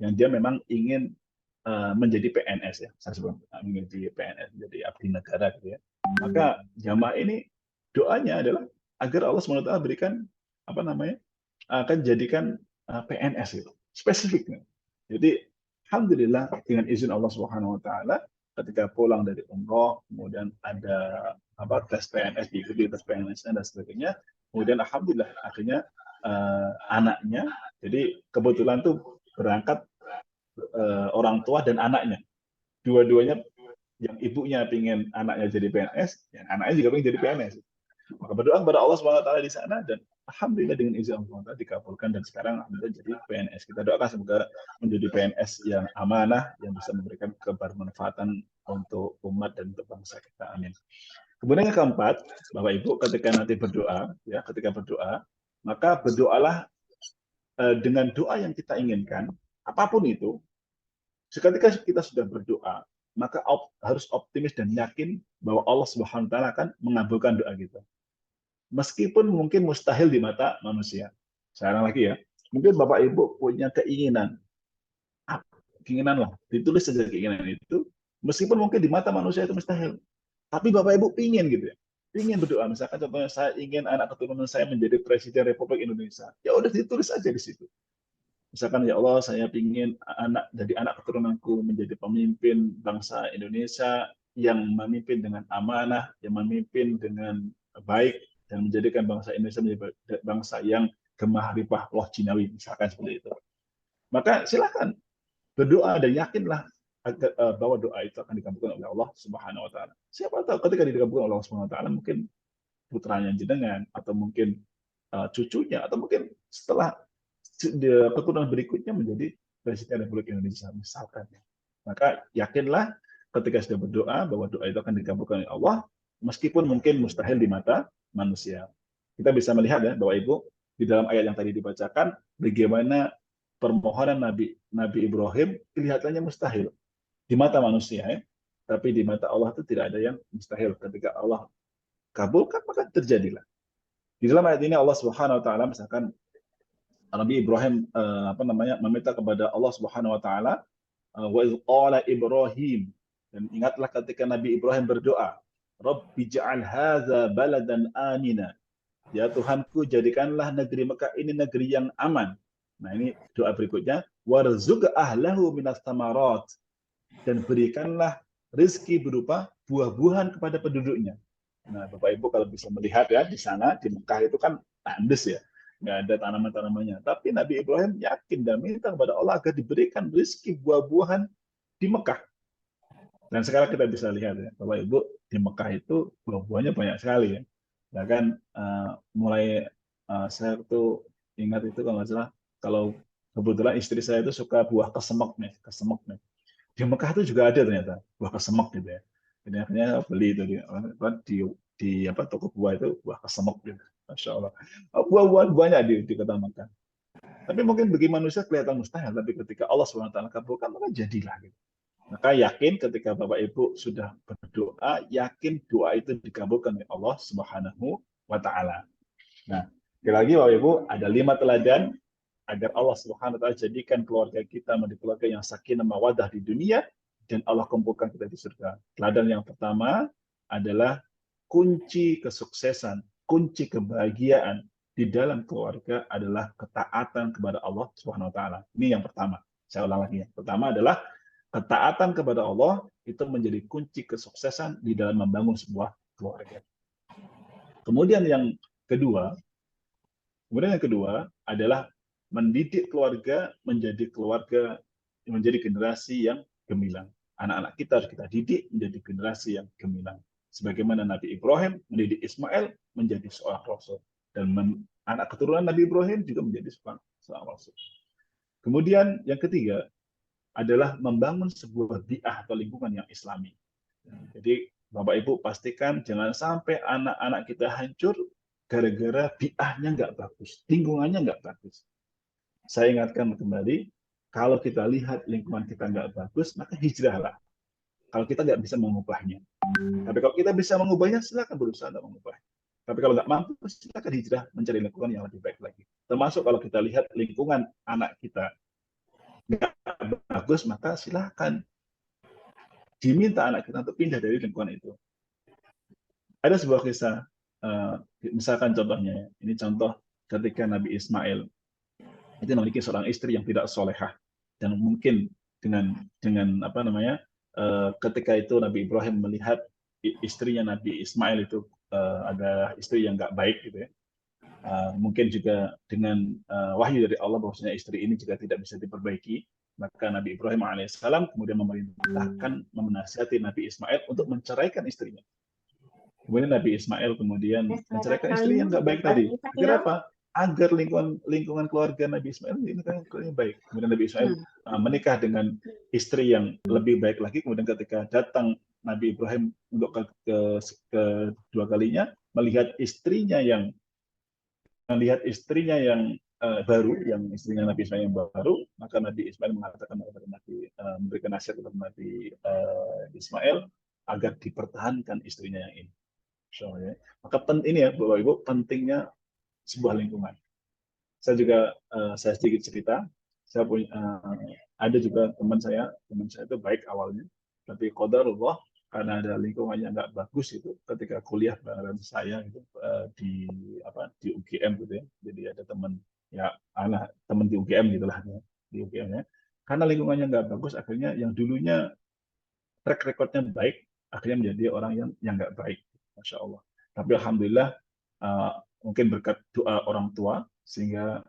yang dia memang ingin menjadi PNS ya. Saya sebut menjadi PNS, menjadi abdi negara gitu ya. Maka jamaah ini doanya adalah agar Allah SWT berikan apa namanya? Akan jadikan PNS itu spesifiknya. Jadi alhamdulillah dengan izin Allah Subhanahu wa taala ketika pulang dari umroh kemudian ada tes PNS, diikuti tes PNS dan sebagainya. Kemudian alhamdulillah akhirnya anaknya, jadi kebetulan tuh berangkat orang tua dan anaknya. Dua-duanya, yang ibunya pingin anaknya jadi PNS, yang anaknya juga pingin jadi PNS. Maka berdoa kepada Allah SWT di sana dan alhamdulillah dengan izin Allah SWT dikabulkan dan sekarang alhamdulillah jadi PNS. Kita doakan semoga menjadi PNS yang amanah, yang bisa memberikan kebermanfaatan untuk umat dan untuk bangsa kita. Amin. Kemudian yang keempat, Bapak Ibu, ketika nanti berdoa, ya, ketika berdoa, maka berdoalah dengan doa yang kita inginkan, apapun itu. Ketika kita sudah berdoa, maka harus optimis dan yakin bahwa Allah Subhanahu wa taala akan mengabulkan doa kita. Meskipun mungkin mustahil di mata manusia. Sekarang lagi ya, mungkin Bapak Ibu punya keinginan lah, ditulis saja keinginan itu, meskipun mungkin di mata manusia itu mustahil. Tapi Bapak Ibu pingin gitu ya, pingin berdoa. Misalkan contohnya saya ingin anak keturunan saya menjadi Presiden Republik Indonesia. Ya udah ditulis aja di situ. Misalkan ya Allah saya ingin dari anak keturunanku menjadi pemimpin bangsa Indonesia yang memimpin dengan amanah, yang memimpin dengan baik dan menjadikan bangsa Indonesia menjadi bangsa yang gemah ripah loh Cinawi, misalkan seperti itu. Maka silakan berdoa dan yakinlah bahwa doa itu akan dikabulkan oleh Allah Subhanahu wa taala. Siapa tahu ketika dikabulkan oleh Allah Subhanahu wa taala mungkin putranya jenengan atau mungkin cucunya atau mungkin setelah keturunan berikutnya menjadi Presiden Republik Indonesia misalkan. Maka yakinlah ketika sudah berdoa bahwa doa itu akan dikabulkan oleh Allah meskipun mungkin mustahil di mata manusia. Kita bisa melihat ya Bapak Ibu di dalam ayat yang tadi dibacakan bagaimana permohonan Nabi Ibrahim kelihatannya mustahil di mata manusia ya. Tapi di mata Allah itu tidak ada yang mustahil. Ketika Allah kabulkan maka terjadilah. Di dalam ayat ini Allah Subhanahu wa taala misalkan Nabi Ibrahim meminta kepada Allah Subhanahu wa taala wa idz qala Ibrahim, dan ingatlah ketika Nabi Ibrahim berdoa, Rabbi ja'al hadza baladan amina. Ya Tuhanku, jadikanlah negeri Mekah ini negeri yang aman. Nah, ini doa berikutnya, warzuq ahlahu minas thamarat, dan berikanlah rezeki berupa buah-buahan kepada penduduknya. Nah, Bapak Ibu kalau bisa melihat ya di sana di Mekah itu kan tandes ya, nggak ada tanaman-tanamannya. Tapi Nabi Ibrahim yakin dan minta kepada Allah agar diberikan rezeki buah-buahan di Mekah. Dan sekarang kita bisa lihat ya, Bapak Ibu di Mekah itu buah-buahnya banyak sekali ya. Bahkan mulai saya tuh ingat itu kalau nggak salah, kalau kebetulan istri saya itu suka buah kesemek nih. Di Mekah itu juga ada ternyata buah kesemek gitu ya. Jadi akhirnya beli itu di toko buah itu buah kesemek gitu. Masya Allah. Buah-buahan banyak di kota Mekah. Tapi mungkin bagi manusia kelihatan mustahil, tapi ketika Allah SWT kabulkan, maka jadilah gitu. Maka yakin ketika Bapak Ibu sudah berdoa, yakin doa itu dikabulkan oleh Allah Subhanahu wa taala. Nah, sekali lagi Bapak Ibu, ada 5 teladan agar Allah Subhanahu wa taala jadikan keluarga kita menjadi keluarga yang sakinah mawaddah di dunia dan Allah kumpulkan kita di surga. Teladan yang pertama adalah kunci kesuksesan, kunci kebahagiaan di dalam keluarga adalah ketaatan kepada Allah Subhanahu wa taala. Ini yang pertama. Saya ulang lagi ya. Pertama adalah ketaatan kepada Allah itu menjadi kunci kesuksesan di dalam membangun sebuah keluarga. Kemudian yang kedua adalah mendidik keluarga menjadi generasi yang gemilang. Anak-anak kita harus kita didik menjadi generasi yang gemilang. Sebagaimana Nabi Ibrahim mendidik Ismail menjadi seorang rasul, dan anak keturunan Nabi Ibrahim juga menjadi seorang rasul. Kemudian yang ketiga adalah membangun sebuah bi'ah atau lingkungan yang islami. Jadi Bapak Ibu pastikan jangan sampai anak-anak kita hancur gara-gara bi'ahnya nggak bagus, lingkungannya nggak bagus. Saya ingatkan kembali, kalau kita lihat lingkungan kita nggak bagus, maka hijrahlah. Kalau kita nggak bisa mengubahnya. Tapi kalau kita bisa mengubahnya, silakan berusaha untuk mengubahnya. Tapi kalau nggak mampu, silakan hijrah mencari lingkungan yang lebih baik lagi. Termasuk kalau kita lihat lingkungan anak kita nggak bagus, maka silakan diminta anak kita untuk pindah dari lingkungan itu. Ada sebuah kisah, misalkan contohnya, ini contoh ketika Nabi Ismail itu memiliki seorang istri yang tidak solehah, dan mungkin dengan apa namanya, ketika itu Nabi Ibrahim melihat istrinya Nabi Ismail itu ada istri yang nggak baik gitu ya. Mungkin juga dengan wahyu dari Allah bahwasanya istri ini juga tidak bisa diperbaiki, maka Nabi Ibrahim alaihissalam kemudian memerintahkan, menasihati Nabi Ismail untuk menceraikan istrinya. Kemudian Nabi Ismail kemudian menceraikan istri yang nggak baik tadi. Agar apa? Agar lingkungan keluarga Nabi Ismail ini baik. Kemudian Nabi Ismail menikah dengan istri yang lebih baik lagi. Kemudian ketika datang Nabi Ibrahim untuk kedua kalinya, melihat istrinya yang baru, yang istrinya Nabi Ismail yang baru, maka Nabi Ismail mengatakan kepada Nabi, memberikan nasihat kepada Nabi Ismail agar dipertahankan istrinya yang ini. So, ya. Maka ini ya Bapak Ibu, pentingnya sebuah lingkungan. Saya juga saya sedikit cerita. Saya punya ada juga teman saya itu baik awalnya, tapi qadarullah karena ada lingkungannya nggak bagus itu ketika kuliah bareng saya itu di UGM gitu ya. Jadi ada teman teman di UGM gitulah ya, di UGM ya. Karena lingkungannya nggak bagus, akhirnya yang dulunya track recordnya baik akhirnya menjadi orang yang nggak baik. Masya Allah. Tapi alhamdulillah mungkin berkat doa orang tua sehingga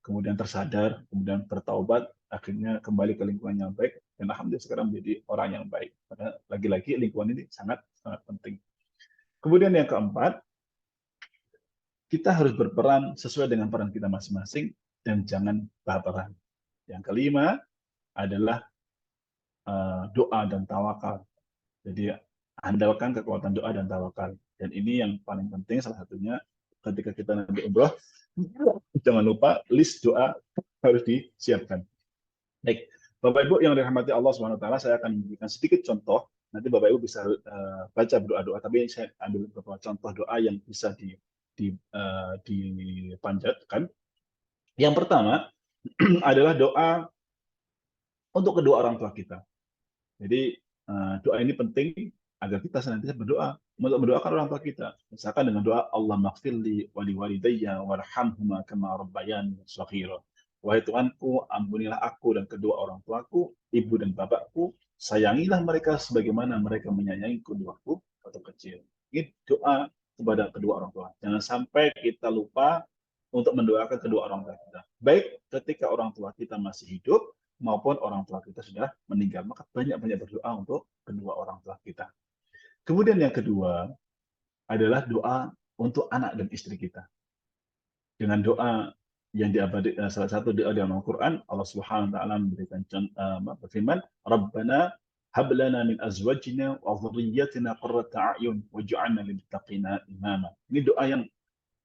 kemudian tersadar, kemudian bertaubat, akhirnya kembali ke lingkungan yang baik, dan alhamdulillah sekarang menjadi orang yang baik. Karena lagi-lagi lingkungan ini sangat sangat penting. Kemudian yang keempat, kita harus berperan sesuai dengan peran kita masing-masing dan jangan baperan. Yang kelima adalah doa dan tawakal. Jadi andalkan kekuatan doa dan tawakal. Dan ini yang paling penting, salah satunya ketika kita nanti umroh, jangan lupa list doa harus disiapkan. Baik, Bapak Ibu yang dirahmati Allah SWT, saya akan memberikan sedikit contoh. Nanti Bapak Ibu bisa baca doa-doa, tapi saya ambil beberapa contoh doa yang bisa dipanjatkan. Yang pertama adalah doa untuk kedua orang tua kita. Jadi doa ini penting agar kita senantiasa berdoa untuk mendoakan orang tua kita. Misalkan dengan doa Allah maghfirli wa liwalidayya warhamhuma kama rabbayani shaghira. Wahai Tuhanku, ampunilah aku dan kedua orang tuaku, ibu dan bapakku, sayangilah mereka sebagaimana mereka menyayangiku di waktu kecil. Ini doa kepada kedua orang tua. Jangan sampai kita lupa untuk mendoakan kedua orang tua kita. Baik ketika orang tua kita masih hidup, maupun orang tua kita sudah meninggal, maka banyak-banyak berdoa untuk kedua orang tua kita. Kemudian yang kedua adalah doa untuk anak dan istri kita. Dengan doa yang diabadikan, salah satu doa di Al-Quran, Allah Subhanahu wa taala memberikan berfirman, Rabbana hab lana min azwajina wa dhurriyyatina qurrata a'yun waj'alna lil muttaqina imama. Ini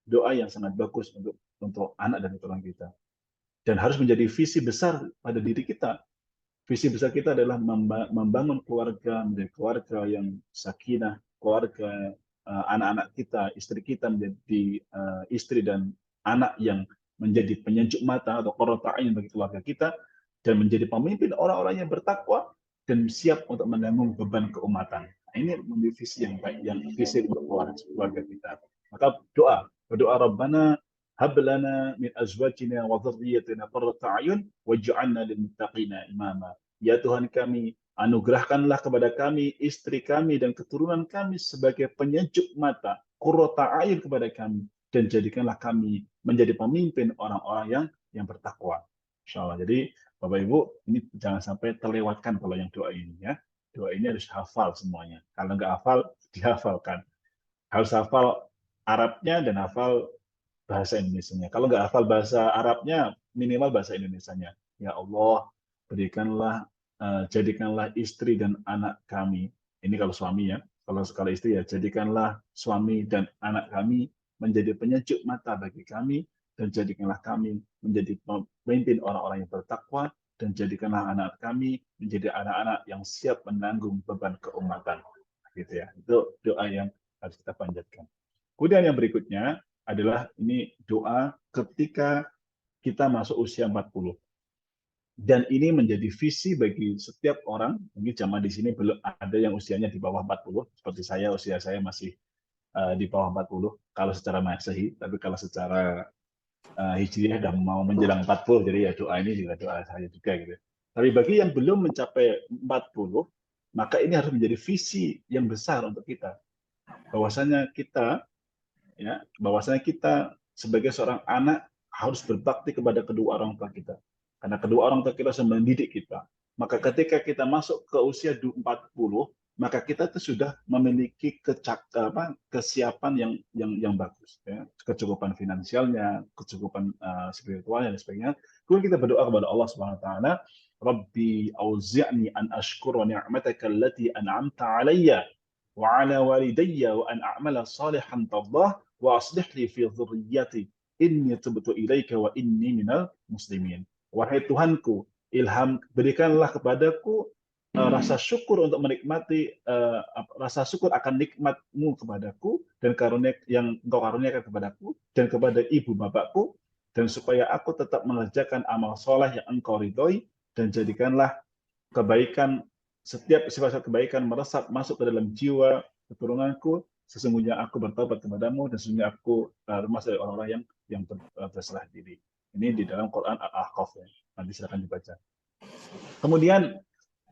doa yang sangat bagus untuk anak dan keturunan kita. Dan harus menjadi visi besar pada diri kita. Visi besar kita adalah membangun keluarga, menjadi keluarga yang sakinah, keluarga anak-anak kita, istri kita menjadi istri dan anak yang menjadi penyejuk mata atau qurrata a'yun bagi keluarga kita, dan menjadi pemimpin orang-orang yang bertakwa dan siap untuk menanggung beban keumatan. Nah, ini menjadi visi yang baik, yang visi untuk keluarga kita. Maka berdoa Rabbana hab lana min azwajina wa dhurriyyatina qurrata a'yun waj'alna lil muttaqina imama. Ya Tuhan kami, anugerahkanlah kepada kami, istri kami dan keturunan kami sebagai penyejuk mata, qurrata a'yun kepada kami, dan jadikanlah kami menjadi pemimpin orang-orang yang yang bertakwa. Insya Allah. Jadi Bapak Ibu, ini jangan sampai terlewatkan kalau yang doa ini ya. Doa ini harus hafal semuanya. Kalau nggak hafal, dihafalkan. Harus hafal Arabnya dan hafal bahasa Indonesianya. Kalau nggak hafal bahasa Arabnya, minimal bahasa Indonesianya. Ya Allah, berikanlah, jadikanlah istri dan anak kami. Ini kalau suami ya. Kalau istri ya, jadikanlah suami dan anak kami menjadi penyejuk mata bagi kami, dan jadikanlah kami menjadi pemimpin orang-orang yang bertakwa, dan jadikanlah anak kami menjadi anak-anak yang siap menanggung beban keumatan. Gitu ya. Itu doa yang harus kita panjatkan. Kemudian yang berikutnya adalah ini doa ketika kita masuk usia 40. Dan ini menjadi visi bagi setiap orang. Mungkin zaman di sini belum ada yang usianya di bawah 40. Seperti saya, usia saya masih di bawah 40 kalau secara Masehi, tapi kalau secara Hijriah sudah mau menjelang 40, jadi ya doa ini juga doa saya juga gitu. Tapi bagi yang belum mencapai 40, maka ini harus menjadi visi yang besar untuk kita. Bahwasanya kita sebagai seorang anak harus berbakti kepada kedua orang tua kita. Karena kedua orang tua kita sudah mendidik kita. Maka ketika kita masuk ke usia 40, maka kita itu sudah memiliki kesiapan yang bagus, ya. Kecukupan finansialnya, kecukupan spiritualnya dan sebagainya. Kemudian kita berdoa kepada Allah Subhanahu wa taala, Rabbi auzi'ni an ashkura ni'mataka allati an'amta 'alayya wa 'ala walidayya wa an a'mala salihan tardah wa aslih li fi dhurriyyati inni tubtu ilaika wa inni minal muslimin. Wahai Tuhanku, berikanlah kepadaku rasa syukur untuk menikmati rasa syukur akan nikmat-Mu kepadaku dan karunia yang Engkau karuniakan kepadaku dan kepada ibu bapakku, dan supaya aku tetap mengerjakan amal soleh yang Engkau ridhoi, dan jadikanlah kebaikan, setiap sifat kebaikan meresap masuk ke dalam jiwa keturunanku. Sesungguhnya aku bertobat kepadamu dan sesungguhnya aku termasuk dari orang-orang yang berserah diri. Ini di dalam Quran Al-Ahqaf ya. Nanti silakan dibaca. Kemudian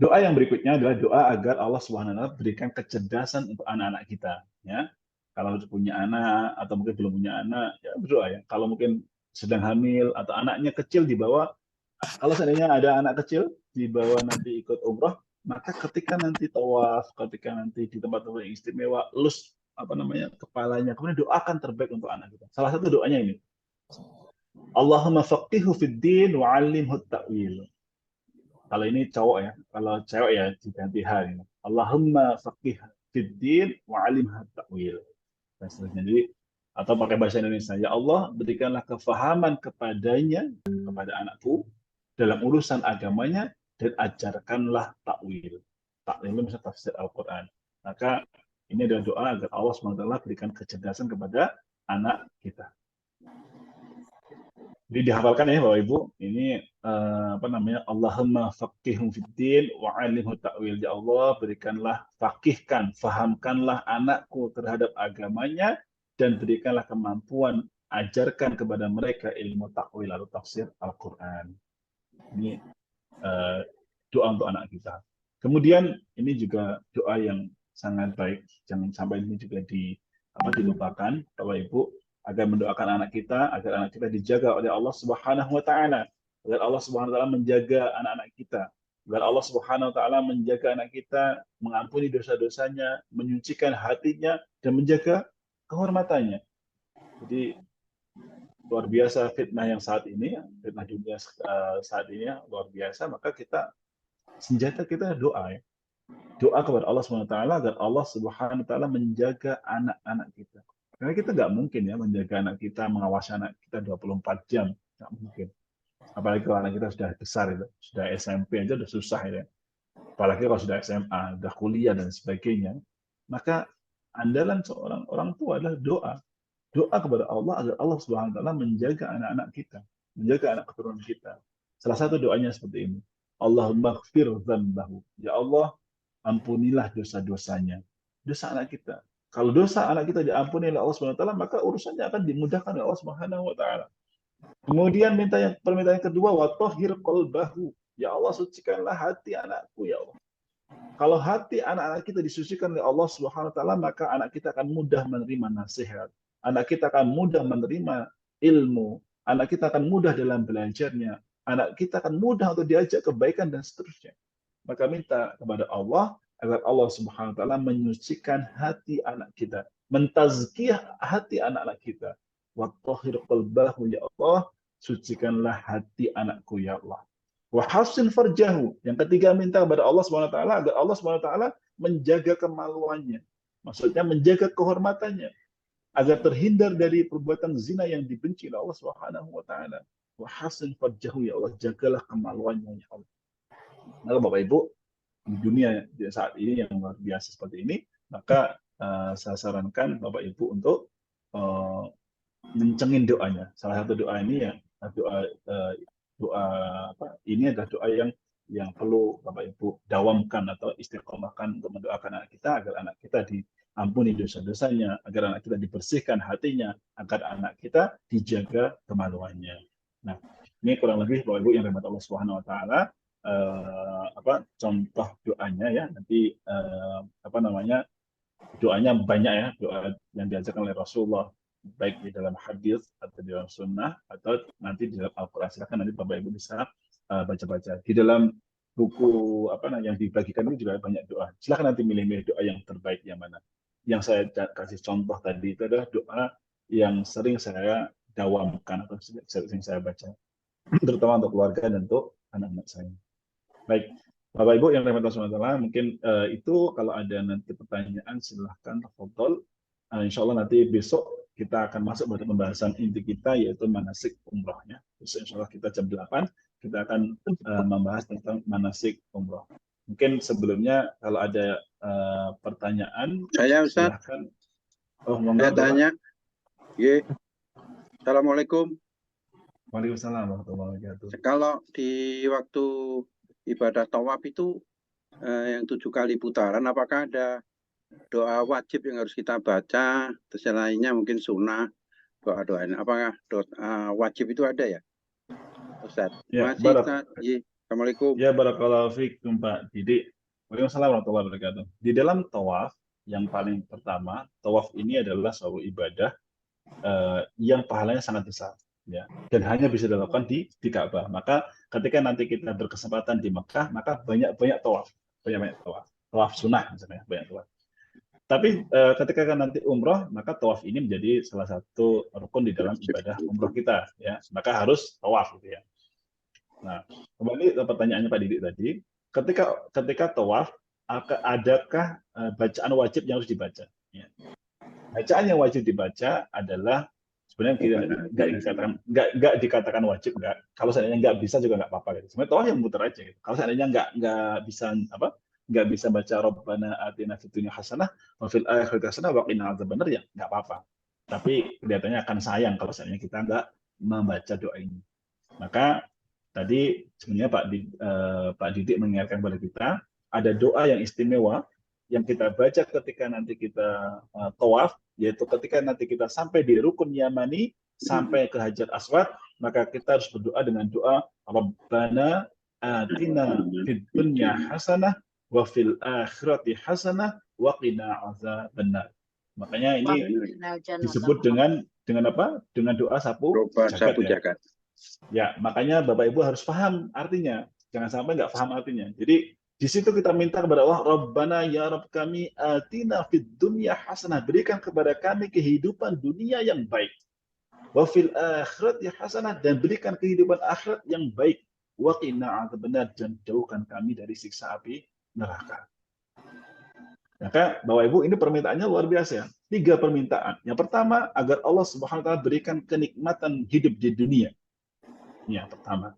doa yang berikutnya adalah doa agar Allah Subhanahu wa taala berikan kecerdasan untuk anak-anak kita, ya. Kalau punya anak atau mungkin belum punya anak, ya berdoa ya. Kalau mungkin sedang hamil atau anaknya kecil dibawa, kalau seandainya ada anak kecil dibawa nanti ikut umroh, maka ketika nanti tawaf, ketika nanti di tempat-tempat yang istimewa, elus kepalanya, kemudian doakan terbaik untuk anak kita. Salah satu doanya ini, Allahumma faqihhu fid din wa 'allimhu ta'wil. Kalau ini cowok ya, kalau cewek ya diganti hal ini. Allahumma faqih fid din wa 'allimhu ta'wil. Jadi atau pakai bahasa Indonesia, ya Allah berikanlah kefahaman kepadanya, kepada anakku dalam urusan agamanya, dan ajarkanlah takwil. Takwil itu bisa tafsir Al-Quran. Maka ini adalah doa agar Allah SWT berikan kecerdasan kepada anak kita. Jadi dihafalkan ya Bapak Ibu, ini Allahumma faqihhum fiddin wa 'allimhu ta'wil. Ya Allah, berikanlah, fakihkan, fahamkanlah anakku terhadap agamanya, dan berikanlah kemampuan, ajarkan kepada mereka ilmu takwil atau tafsir Al-Quran. Ini doa untuk anak kita. Kemudian ini juga doa yang sangat baik, jangan sampai ini juga dilupakan Bapak Ibu, agar mendoakan anak kita agar anak kita dijaga oleh Allah Subhanahu wa taala, agar Allah Subhanahu wa taala menjaga anak-anak kita, agar Allah Subhanahu wa taala menjaga anak kita, mengampuni dosa-dosanya, menyucikan hatinya, dan menjaga kehormatannya. Jadi luar biasa fitnah yang saat ini, fitnah dunia saat ini luar biasa. Maka senjata kita doa ya. Doa kepada Allah SWT agar Allah Subhanahu wa taala menjaga anak-anak kita. Karena kita nggak mungkin ya menjaga anak kita, mengawasi anak kita 24 jam. Nggak mungkin. Apalagi kalau anak kita sudah besar, itu sudah SMP aja udah susah ya. Apalagi kalau sudah SMA, sudah kuliah dan sebagainya. Maka andalan seorang orang tua adalah doa. Doa kepada Allah agar Allah Subhanahu wa taala menjaga anak-anak kita, menjaga anak keturunan kita. Salah satu doanya seperti ini. Allahumma ighfir dzambahu. Ya Allah, ampunilah dosa-dosanya. Dosa anak kita. Kalau dosa anak kita diampuni oleh Allah Subhanahu wa taala, maka urusannya akan dimudahkan oleh Allah Subhanahu wa taala. Kemudian permintaan yang kedua, wa tahhir qalbahu. Ya Allah, sucikanlah hati anakku ya Allah. Kalau hati anak-anak kita disucikan oleh Allah Subhanahu wa taala, maka anak kita akan mudah menerima nasihat. Anak kita akan mudah menerima ilmu. anak kita akan mudah dalam belajarnya, anak kita akan mudah untuk diajak kebaikan dan seterusnya. Maka minta kepada Allah agar Allah Subhanahu wa taala menyucikan hati anak kita, mentazkiyah hati anak-anak kita. Wa tahhir qalbahu ya Allah, sucikanlah hati anakku ya Allah. Wa hasin farjahu. Yang ketiga minta kepada Allah Subhanahu wa taala agar Allah Subhanahu wa taala menjaga kemaluannya. Maksudnya menjaga kehormatannya agar terhindar dari perbuatan zina yang dibenci oleh Allah Subhanahu wa taala. Wa hasin farjahu ya Allah, jagalah kemaluannya ya Allah. Maka Bapak Ibu, di dunia saat ini yang luar biasa seperti ini, maka saya sarankan Bapak Ibu untuk mencengin doanya. Salah satu doa ini ya doa doa apa? Ini adalah doa yang perlu Bapak Ibu dawamkan atau istiqomahkan untuk mendoakan anak kita agar anak kita diampuni dosa-dosanya, agar anak kita dibersihkan hatinya, agar anak kita dijaga kemaluannya. Nah, ini kurang lebih Bapak Ibu yang dirahmati Allah Subhanahu wa taala contoh doanya ya. Nanti doanya banyak ya, doa yang diajarkan oleh Rasulullah baik di dalam hadis atau di dalam sunnah atau nanti di dalam Al-Quran. Silakan nanti Bapak Ibu bisa baca-baca di dalam buku yang dibagikan ini juga banyak doa. Silakan nanti milih-milih doa yang terbaik yang mana. Yang saya kasih contoh tadi itu adalah doa yang sering saya dawamkan atau sering saya baca, terutama untuk keluarga dan untuk anak-anak saya. Baik, Bapak Ibu yang dirahmati Allah SWT, mungkin itu kalau ada nanti pertanyaan silahkan tafadhol. Insya Allah nanti besok kita akan masuk pada pembahasan inti kita yaitu manasik umrohnya. Besok insya Allah kita jam 8 kita akan membahas tentang manasik umroh. Mungkin sebelumnya kalau ada pertanyaan, saya Ustaz, silahkan. Saya tanya. Assalamualaikum. Waalaikumsalam warahmatullahi wabarakatuh. Kalau di waktu ibadah tawaf itu yang 7 kali putaran, apakah ada doa wajib yang harus kita baca? Terus yang lainnya mungkin sunnah, doa-doain. Apakah doa wajib itu ada ya, Ustaz? Ya, masih Ustaz. Assalamualaikum. Ya, barakallahu fiikum Pak Didik. Waalaikumsalam warahmatullahi wabarakatuh. Di dalam tawaf yang paling pertama, tawaf ini adalah suatu ibadah yang pahalanya sangat besar. Ya, dan hanya bisa dilakukan di Ka'bah. Maka ketika nanti kita berkesempatan di Mekah, maka banyak tawaf, tawaf sunnah misalnya, banyak tawaf. Tapi ketika nanti umroh, maka tawaf ini menjadi salah satu rukun di dalam ibadah umroh kita, ya. Maka harus tawaf, gitu ya. Nah, kembali ke pertanyaannya Pak Didik tadi, ketika tawaf, adakah bacaan wajib yang harus dibaca? Ya. Bacaan yang wajib dibaca adalah sebenarnya nggak dikatakan wajib, nggak. Kalau seandainya nggak bisa juga nggak apa-apa. Gitu. Sebenarnya tawaf yang muter aja. Gitu. Kalau seandainya nggak bisa baca Rabbana atina fid dunya hasanah wa fil akhirati hasanah wa qina adzabannar, ya nggak apa-apa. Tapi kelihatannya akan sayang kalau seandainya kita nggak membaca doa ini. Maka tadi sebenarnya Pak Didik mengingatkan kepada kita ada doa yang istimewa yang kita baca ketika nanti kita tawaf, yaitu ketika nanti kita sampai di rukun Yamani, sampai ke Hajar Aswad, maka kita harus berdoa dengan doa Rabbana atina fid dunya hasanah wa fil akhirati hasanah wa qina adzabannar. Makanya ini disebut dengan apa? Dengan doa sapu jagat. Ya, makanya Bapak Ibu harus paham artinya. Jangan sampai nggak paham artinya. Jadi di situ kita minta kepada Allah, Rabbana ya Rabb kami atina fid dunya hasanah, berikan kepada kami kehidupan dunia yang baik. Wa fil akhirati hasanah, dan berikan kehidupan akhirat yang baik. Wa qina adzabannar, dan jauhkan kami dari siksa api neraka. Maka Bapak Ibu, ini permintaannya luar biasa ya. 3 permintaan. Yang pertama, agar Allah Subhanahu wa taala berikan kenikmatan hidup di dunia. Ini yang pertama.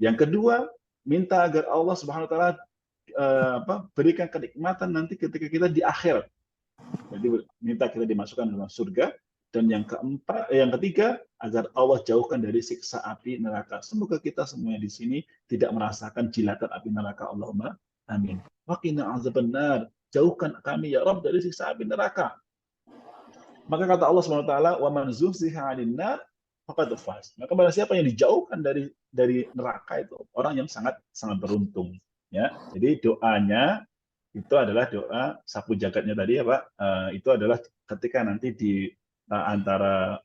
Yang kedua, minta agar Allah Subhanahu wa taala berikan kenikmatan nanti ketika kita di akhirat. Jadi minta kita dimasukkan dalam surga. Dan yang ketiga, agar Allah jauhkan dari siksa api neraka. Semoga kita semuanya di sini tidak merasakan jilatan api neraka. Allahumma amin. Wa qina adzabannar, jauhkan kami ya Rabb dari siksa api neraka. Maka kata Allah Subhanahu wa taala, wa man zuhziha 'anil nar faqad faz. Maka barang siapa yang dijauhkan dari neraka itu orang yang sangat beruntung. Ya, jadi doanya itu adalah doa sapu jagatnya tadi ya Pak. Itu adalah ketika nanti di antara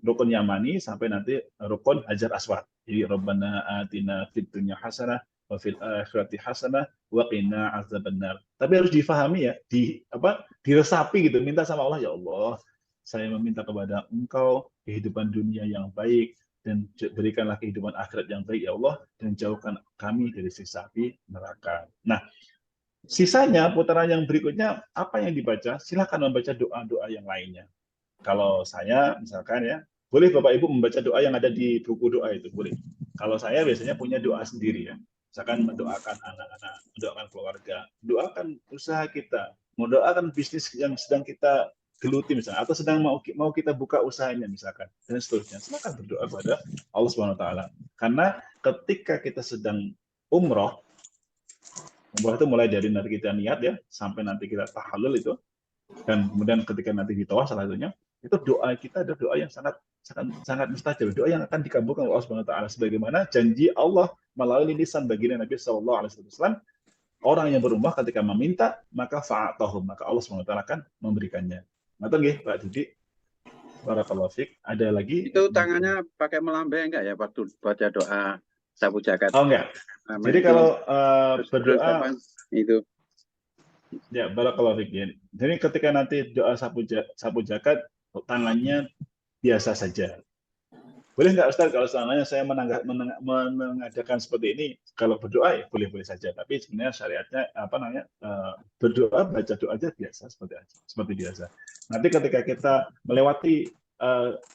rukun Yamani sampai nanti rukun Hajar Aswad. Jadi Rabbana atina fid dunya hasanah wa fil akhirati hasanah wa qina azabannar. Tapi harus difahami ya, diresapi gitu, minta sama Allah, ya Allah, saya meminta kepada Engkau kehidupan dunia yang baik dan berikanlah kehidupan akhirat yang baik ya Allah, dan jauhkan kami dari siksa api neraka. Nah, sisanya putaran yang berikutnya apa yang dibaca? Silakan membaca doa-doa yang lainnya. Kalau saya misalkan ya, boleh Bapak Ibu membaca doa yang ada di buku doa itu, boleh. Kalau saya biasanya punya doa sendiri ya. Misalkan mendoakan anak-anak, mendoakan keluarga, doakan usaha kita, mendoakan bisnis yang sedang kita geluti misalnya, atau sedang mau kita buka usahanya misalkan, dan seterusnya. Silakan berdoa kepada Allah Subhanahu wa taala. Karena ketika kita sedang umroh itu mulai dari nanti kita niat ya, sampai nanti kita tahallul itu, dan kemudian ketika nanti di tawaf salah satunya, itu doa kita ada doa yang sangat mustajab, doa yang akan dikabulkan oleh Allah Subhanahu wa taala, sebagaimana janji Allah melalui lisan baginda Nabi sallallahu alaihi wasallam, orang yang berumrah ketika meminta maka fa'atahum, maka Allah Subhanahu wa taala akan memberikannya. Ngerti nggih Pak Didi? Barakallahu fiik. Ada lagi? Itu tangannya pakai melambai enggak ya waktu baca doa sapu jagat? Oh enggak. Jadi kalau berdoa itu ya, barakallahu fiik. Jadi ketika nanti doa sapu jagat, tangannya biasa saja. Boleh nggak Ustaz kalau seandainya saya mengadakan seperti ini, kalau berdoa ya boleh-boleh saja. Tapi sebenarnya syariatnya berdoa, baca doa aja biasa seperti biasa. Nanti ketika kita melewati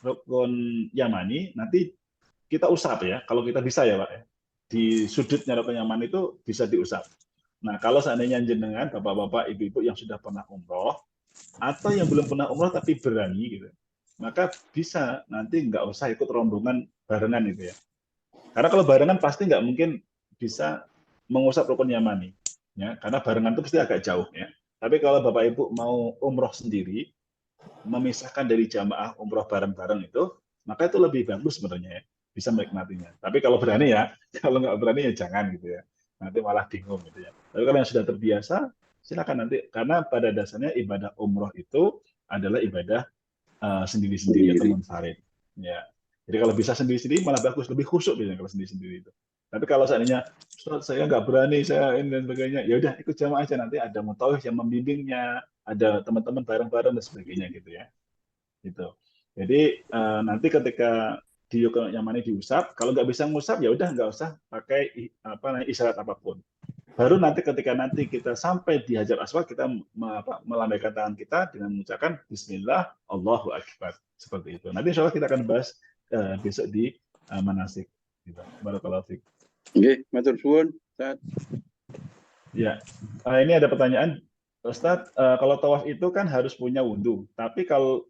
rukun Yamani, nanti kita usap ya. Kalau kita bisa ya Pak, di sudutnya rukun Yamani itu bisa diusap. Nah, kalau seandainya jenengan, bapak-bapak, ibu-ibu yang sudah pernah umroh, atau yang belum pernah umroh tapi berani gitu, maka bisa nanti nggak usah ikut rombongan barengan gitu ya. Karena kalau barengan pasti nggak mungkin bisa mengusap rukun Yamani, ya. Karena barengan itu pasti agak jauh ya. Tapi kalau bapak ibu mau umroh sendiri, memisahkan dari jamaah umroh bareng-bareng itu, maka itu lebih bagus sebenarnya ya, bisa menikmatinya. Tapi kalau berani ya, kalau nggak berani ya jangan gitu ya. Nanti malah bingung gitu ya. Tapi kalau yang sudah terbiasa, silakan nanti. Karena pada dasarnya ibadah umroh itu adalah ibadah sendiri-sendiri atau munfarid. Ya. Jadi kalau bisa sendiri-sendiri malah bagus, lebih khusyuk biasanya kalau sendiri-sendiri itu. Tapi kalau seandainya saya nggak berani, saya ini dan sebagainya, ya udah ikut jamaah aja, nanti ada mutawif yang membimbingnya, ada teman-teman bareng-bareng dan sebagainya gitu ya. Gitu. Jadi nanti ketika di rukun Yamani diusap, kalau nggak bisa ngusap ya udah nggak usah pakai isyarat apapun. Baru nanti ketika nanti kita sampai di Hajar Aswad, kita melambaikan tangan kita dengan mengucapkan Bismillah, Allahu Akbar. Seperti itu. Nanti insya Allah kita akan bahas besok di manasik. Gitu. Barakallahu fiik. Oke, matur suwun, Ustaz. Ya, ini ada pertanyaan, Ustaz. Kalau tawaf itu kan harus punya wudhu. Tapi kalau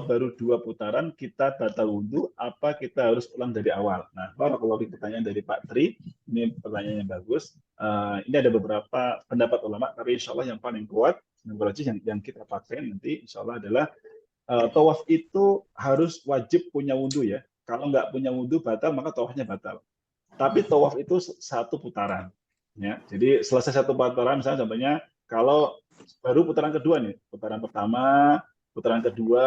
baru 2 putaran kita batal wudhu, apa kita harus ulang dari awal? Nah, kalau pertanyaan dari Pak Tri, ini pertanyaan yang bagus. Ini ada beberapa pendapat ulama, tapi insya Allah yang paling kuat, yang kita pakai nanti insya Allah adalah tawaf itu harus wajib punya wudhu ya. Kalau nggak punya wudhu batal, maka tawafnya batal. Tapi tawaf itu 1 putaran. Ya, jadi selesai 1 putaran, misalnya contohnya kalau baru putaran kedua nih, putaran pertama, putaran kedua,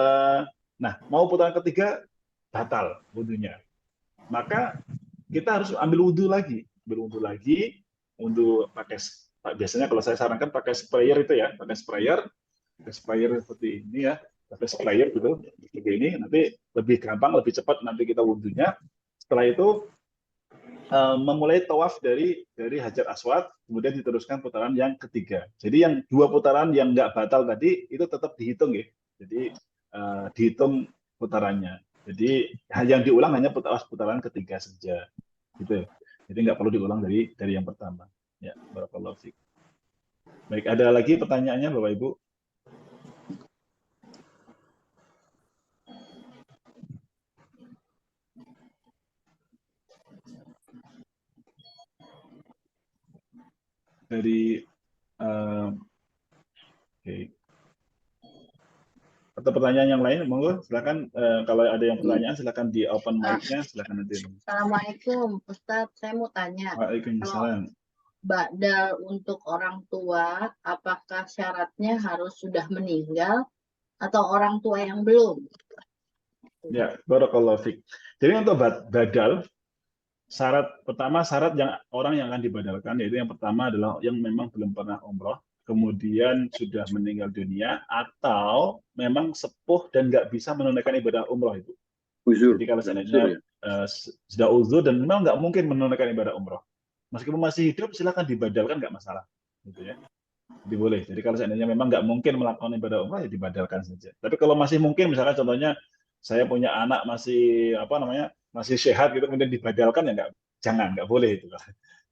nah mau putaran ketiga batal wudhunya, maka kita harus ambil wudhu lagi, wudhu pakai, biasanya kalau saya sarankan pakai sprayer itu ya, pakai sprayer seperti ini ya, pakai sprayer gitu, seperti ini, nanti lebih gampang, lebih cepat nanti kita wudhunya. Setelah itu memulai tawaf dari Hajar Aswad, kemudian diteruskan putaran yang ketiga. Jadi yang 2 putaran yang nggak batal tadi itu tetap dihitung ya. Jadi dihitung putarannya. Jadi yang diulang hanya putaran ketiga saja. Gitu. Jadi nggak perlu diulang dari yang pertama. Ya, barakallahu fiik. Baik, ada lagi pertanyaannya Bapak Ibu? Dari oke. Atau pertanyaan yang lain, monggo silakan. Kalau ada yang pertanyaan silakan di open mic-nya, silakan nanti. Assalamualaikum, Ustadz. Saya mau tanya. Waalaikumsalam. Badal untuk orang tua, apakah syaratnya harus sudah meninggal atau orang tua yang belum? Ya, barakallahu fiik. Jadi untuk badal, syarat yang orang yang akan dibadalkan yaitu yang pertama adalah yang memang belum pernah umroh, kemudian sudah meninggal dunia atau memang sepuh dan nggak bisa menunaikan ibadah umroh itu. Uzur. Jadi kalau Uzur seandainya ya. sudah uzur dan memang nggak mungkin menunaikan ibadah umroh, meskipun masih hidup silakan dibadalkan, nggak masalah, gitu ya. Jadi boleh. Jadi kalau seandainya memang nggak mungkin melakukan ibadah umrah ya dibadalkan saja. Tapi kalau masih mungkin, misalnya contohnya saya punya anak masih masih sehat gitu kemudian dibadalkan ya nggak boleh itu.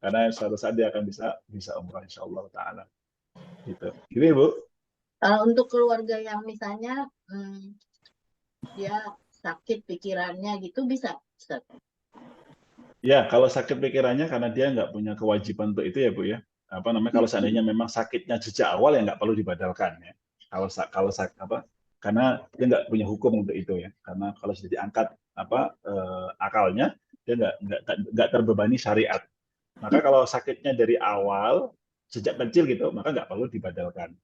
Karena suatu saat dia akan bisa umrah insyaallah taala. Gitu. Gitu ya, Bu. Kalau untuk keluarga yang misalnya dia sakit pikirannya gitu bisa, Ustaz? Ya, kalau sakit pikirannya karena dia nggak punya kewajiban untuk itu ya, Bu ya. Kalau seandainya memang sakitnya sejak awal ya nggak perlu dibadalkan ya. Kalau karena dia nggak punya hukum untuk itu ya. Karena kalau sudah diangkat akalnya dia nggak terbebani syariat. Maka kalau sakitnya dari awal sejak kecil gitu, maka nggak perlu dibadalkan.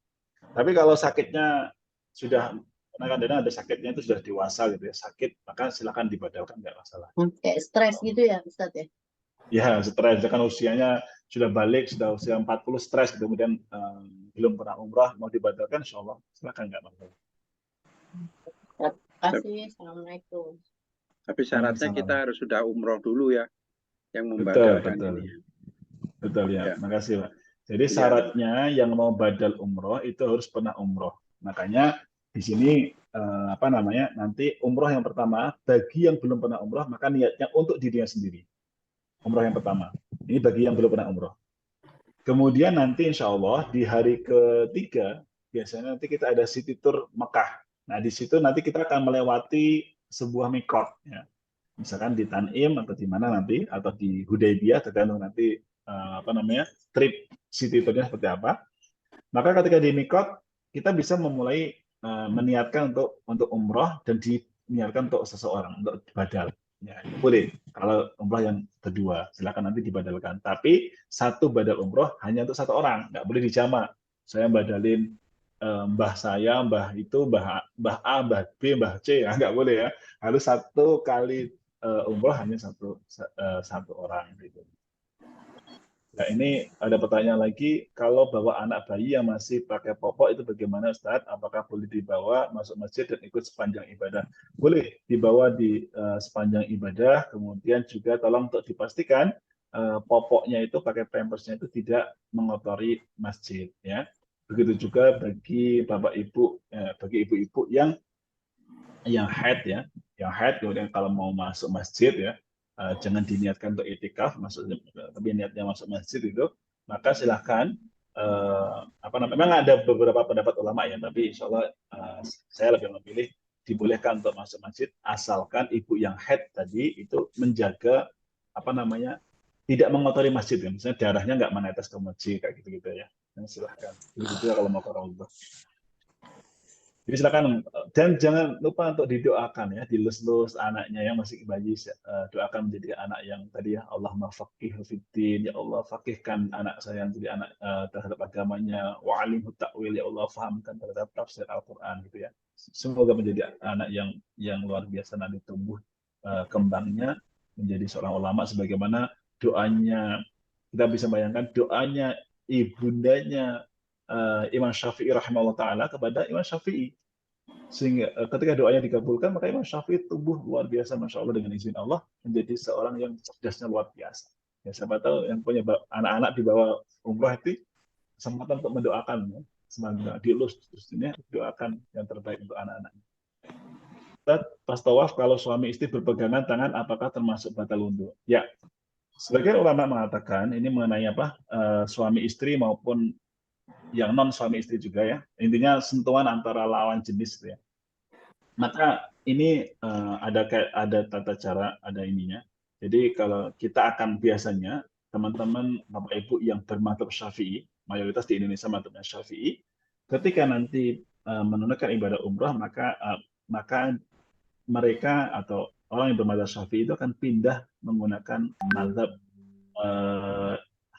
Tapi kalau sakitnya sudah kadang-kadang ada sakitnya itu sudah dewasa gitu ya, sakit, maka silakan dibadalkan, nggak masalah. Kayak stres gitu ya, Ustaz ya? Ya, stres. Kan usianya sudah balik, sudah usia 40, stres, kemudian belum pernah umrah, mau dibadalkan, insya Allah, silakan, nggak masalah. Terima kasih. Assalamualaikum. Tapi syaratnya kita harus sudah umroh dulu ya, yang Betul, membadalkan betul. ini. Betul ya, Ya. makasih Pak. Jadi Ya. syaratnya yang mau badal umroh itu harus pernah umroh. Makanya di sini nanti umroh yang pertama bagi yang belum pernah umroh maka niatnya untuk dirinya sendiri. Umroh yang pertama. Ini bagi yang belum pernah umroh. Kemudian nanti insya Allah di hari ketiga biasanya nanti kita ada city tour Mekah. Nah di situ nanti kita akan melewati sebuah mikot, ya. Misalkan di Tanim atau di mana nanti atau di Hudaybiyah tergantung nanti trip city tournya seperti apa. Maka ketika di mikot kita bisa memulai meniatkan untuk umroh dan diniatkan untuk seseorang untuk badal. Ya, itu boleh. Kalau umroh yang kedua, silakan nanti dibadalkan. Tapi satu badal umroh hanya untuk satu orang, nggak boleh dijamak. Saya badalin mbah saya, mbah itu, mbah A, mbah B, mbah C, ya nggak boleh ya. Harus satu kali umroh hanya satu orang. Gitu. Nah ini ada pertanyaan lagi, kalau bawa anak bayi yang masih pakai popok itu bagaimana Ustaz? Apakah boleh dibawa masuk masjid dan ikut sepanjang ibadah? Boleh dibawa di sepanjang ibadah, kemudian juga tolong untuk dipastikan popoknya itu pakai pampersnya itu tidak mengotori masjid, ya. Begitu juga bagi bapak ibu, bagi ibu-ibu yang haid ya, kemudian kalau mau masuk masjid ya, jangan diniatkan untuk itikaf, tapi niatnya masuk masjid itu, maka silahkan memang ada beberapa pendapat ulama ya, tapi insya Allah saya lebih memilih dibolehkan untuk masuk masjid asalkan ibu yang haid tadi itu menjaga tidak mengotori masjid ya, misalnya darahnya nggak menetes ke masjid kayak gitu-gitu ya. Dan silahkan. Begitu juga kalau mau ke Raudhah. Jadi silakan, dan jangan lupa untuk didoakan ya, dilus-lus anaknya yang masih bayi, doakan menjadi anak yang tadi ya, Allahumma faqihhu fiddin, ya Allah faqihkan anak saya menjadi anak terhadap agamanya, wa alimhu ta'wil, ya Allah fahamkan terhadap tafsir Al-Qur'an gitu ya. Semoga menjadi anak yang luar biasa nanti tumbuh kembangnya menjadi seorang ulama sebagaimana doanya, kita bisa bayangkan doanya ibundanya Imam Syafi'i rahimahullah taala kepada Imam Syafi'i, sehingga ketika doanya dikabulkan maka Imam Syafi'i tumbuh luar biasa, masya Allah, dengan izin Allah menjadi seorang yang cerdasnya luar biasa. Ya, siapa tahu yang punya anak-anak di bawah umrah itu kesempatan untuk mendoakan ya. Semoga dielus terusnya, doakan yang terbaik untuk anak-anaknya. Pas tawaf kalau suami istri berpegangan tangan apakah termasuk batal wudhu? Ya, sebagian ulama mengatakan ini mengenai suami istri maupun yang non suami istri juga ya, intinya sentuhan antara lawan jenis ya. Maka ini ada tata cara, ada ininya. Jadi kalau kita akan biasanya teman-teman bapak ibu yang bermadzhab Syafi'i, mayoritas di Indonesia madzhabnya Syafi'i, ketika nanti menunaikan ibadah umrah maka mereka atau orang yang bermadzhab Syafi'i itu akan pindah menggunakan madzhab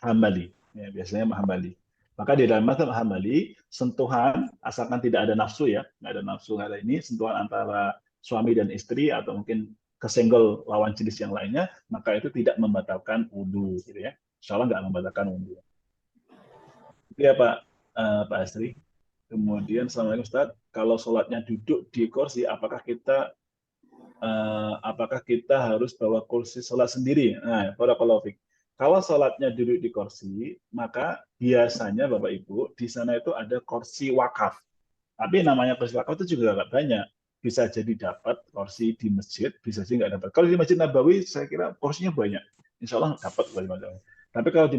Hambali, ya, biasanya Hambali. Maka di dalam mazhab Hambali, sentuhan asalkan tidak ada nafsu ya, nggak ada nafsu hari ini, sentuhan antara suami dan istri atau mungkin kesenggol lawan jenis yang lainnya, maka itu tidak membatalkan wudhu, gitu ya. Insya Allah nggak membatalkan wudhu. Itu ya Pak Asri. Kemudian, Assalamualaikum Ustaz, kalau sholatnya duduk di kursi, apakah kita harus bawa kursi sholat sendiri? Nah, barakallahu fiik. Kalau sholatnya duduk di kursi, maka biasanya Bapak Ibu di sana itu ada kursi wakaf. Tapi namanya kursi wakaf itu juga nggak banyak. Bisa jadi dapat kursi di masjid, bisa jadi nggak dapat. Kalau di Masjid Nabawi, saya kira kursinya banyak. Insya Allah dapat. Tapi kalau di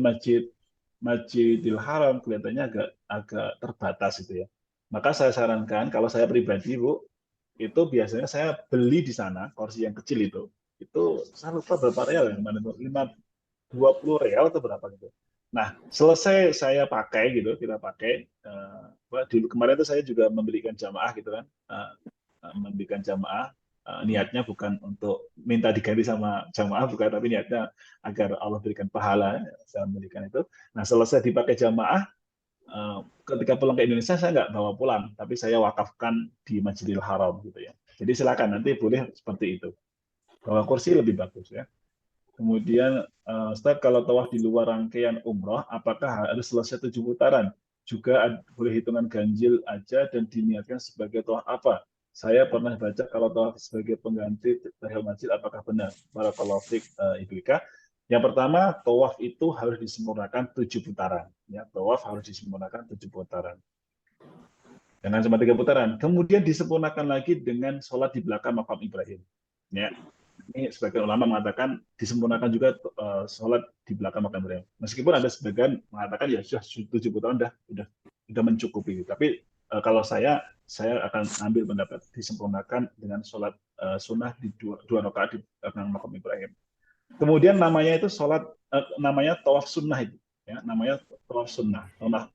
Masjidil Haram kelihatannya agak terbatas itu ya. Maka saya sarankan, kalau saya pribadi Bu, itu biasanya saya beli di sana kursi yang kecil itu saya lupa berapa real ya, 20 real atau berapa gitu. Nah, selesai saya pakai gitu, kita pakai. Dulu kemarin itu saya juga memberikan jamaah gitu kan, memberikan jamaah. Niatnya bukan untuk minta diganti sama jamaah, bukan, tapi niatnya agar Allah berikan pahala. Saya memberikan itu. Nah, selesai dipakai jamaah, ketika pulang ke Indonesia saya nggak bawa pulang, tapi saya wakafkan di Masjidil Haram gitu ya. Jadi silakan nanti boleh seperti itu. Bawa kursi lebih bagus ya. Kemudian, Ustaz, kalau tawaf di luar rangkaian umroh, apakah harus selesai 7 putaran? Juga boleh hitungan ganjil aja dan diniatkan sebagai tawaf apa? Saya pernah baca kalau tawaf sebagai pengganti tahiyat masjid, apakah benar? Barakallahu fiik, Ibu Ika. Yang pertama, tawaf itu harus disempurnakan 7 putaran. Ya, tawaf harus disempurnakan 7 putaran. Jangan cuma 3 putaran. Kemudian disempurnakan lagi dengan sholat di belakang makam Ibrahim. Ya, ini sebagian ulama mengatakan disempurnakan juga sholat di belakang makam Ibrahim. Meskipun ada sebagian mengatakan ya sudah 7 putaran sudah mencukupi. Tapi kalau saya akan ambil pendapat disempurnakan dengan sholat sunnah di dua rakaat di belakang makam Ibrahim. Kemudian namanya itu sholat, namanya tawaf sunnah itu, ya, namanya tawaf sunnah.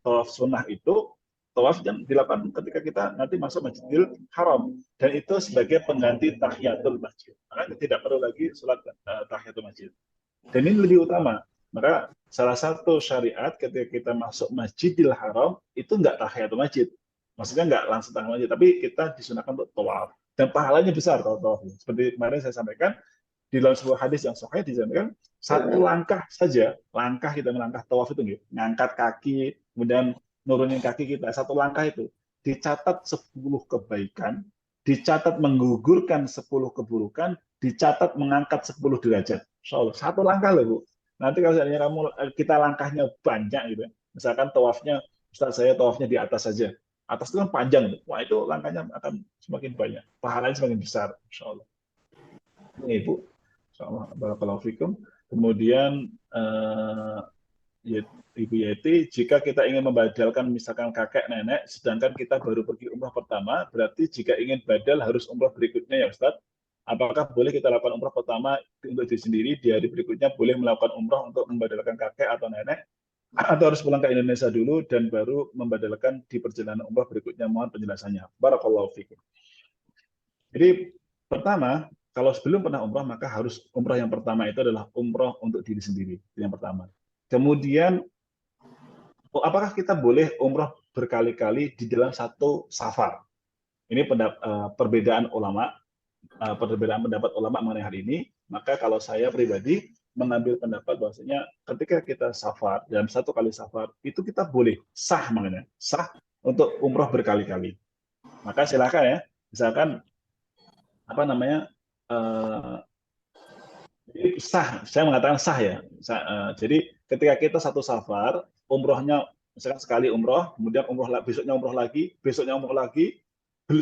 Tawaf sunnah itu tawaf yang dilakukan ketika kita nanti masuk Masjidil Haram, dan itu sebagai pengganti tahiyatul masjid. Maka tidak perlu lagi sholat tahiyatul masjid. Dan ini lebih utama. Maka salah satu syariat ketika kita masuk Masjidil Haram itu nggak tahiyatul masjid. Maksudnya nggak langsung tahiyatul masjid, tapi kita disunahkan untuk tawaf. Dan pahalanya besar kalau tawaf. Seperti kemarin saya sampaikan, di dalam sebuah hadis yang sahih disampaikan satu langkah saja, langkah kita melangkah tawaf itu gitu, ngangkat kaki, kemudian nurunin kaki kita, satu langkah itu dicatat 10 kebaikan, dicatat menggugurkan 10 keburukan, dicatat mengangkat 10 derajat. So, satu langkah loh Bu. Nanti kalau kita langkahnya banyak gitu, misalkan tawafnya, Ustaz saya tawafnya di atas saja, atas itu kan panjang, wah itu langkahnya akan semakin banyak, pahalanya semakin besar, insya Allah. Ini Bu. Barakallahu fikum. Kemudian Ibu Yeti, jika kita ingin membadalkan misalkan kakek nenek, sedangkan kita baru pergi umrah pertama, berarti jika ingin badal harus umrah berikutnya ya Ustadz? Apakah boleh kita lakukan umrah pertama untuk diri sendiri, di hari berikutnya boleh melakukan umrah untuk membadalkan kakek atau nenek, atau harus pulang ke Indonesia dulu dan baru membadalkan di perjalanan umrah berikutnya? Mohon penjelasannya. Barakallahu fikum. Jadi pertama, kalau sebelum pernah umrah, maka harus umrah yang pertama itu adalah umrah untuk diri sendiri. Yang pertama. Kemudian, apakah kita boleh umrah berkali-kali di dalam satu safar? Ini perbedaan pendapat ulama mengenai hal ini. Maka kalau saya pribadi mengambil pendapat bahwasanya ketika kita safar, dalam satu kali safar, itu kita boleh sah mengenai sah untuk umrah berkali-kali. Maka silakan ya, misalkan apa namanya, sah, saya mengatakan sah ya. Jadi ketika kita satu safar, umrohnya misalkan sekali umroh, kemudian besoknya umroh lagi,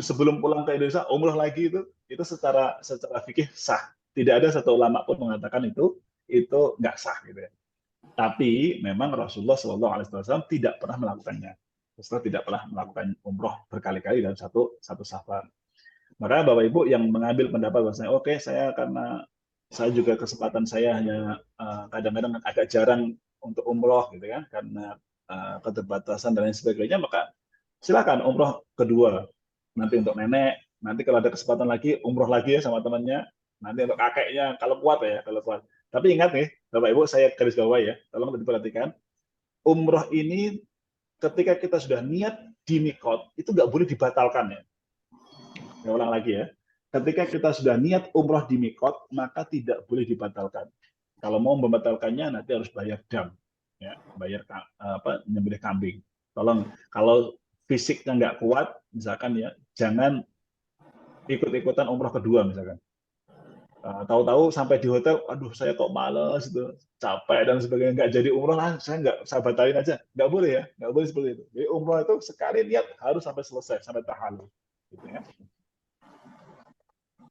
sebelum pulang ke Indonesia umroh lagi, itu secara fikih sah. Tidak ada satu ulama pun mengatakan itu nggak sah gitu ya. Tapi memang Rasulullah SAW tidak pernah melakukannya. Rasulullah tidak pernah melakukan umroh berkali-kali dalam satu safar. Maka Bapak Ibu yang mengambil pendapat bahwasanya oke, saya karena saya juga kesempatan saya hanya kadang-kadang agak jarang untuk umroh gitu kan, karena keterbatasan dan lain sebagainya, maka silakan umroh kedua. Nanti untuk nenek, nanti kalau ada kesempatan lagi umroh lagi ya sama temannya, nanti untuk kakeknya, kalau kuat ya, kalau kuat. Tapi ingat nih Bapak Ibu, saya garis bawah ya, tolong diperhatikan, umroh ini ketika kita sudah niat di mikot, itu nggak boleh dibatalkan ya. Saya ulang lagi ya. Ketika kita sudah niat umroh di mikot, maka tidak boleh dibatalkan. Kalau mau membatalkannya nanti harus bayar dam, ya, bayar nyembelih kambing. Tolong, kalau fisiknya nggak kuat, misalkan ya, jangan ikut-ikutan umroh kedua misalkan. Tahu-tahu sampai di hotel, aduh saya kok males itu, capek dan sebagainya, nggak jadi umroh lah, saya nggak, saya batalin aja, nggak boleh ya, nggak boleh seperti itu. Jadi umroh itu sekali niat harus sampai selesai, sampai tahallul, gitu ya.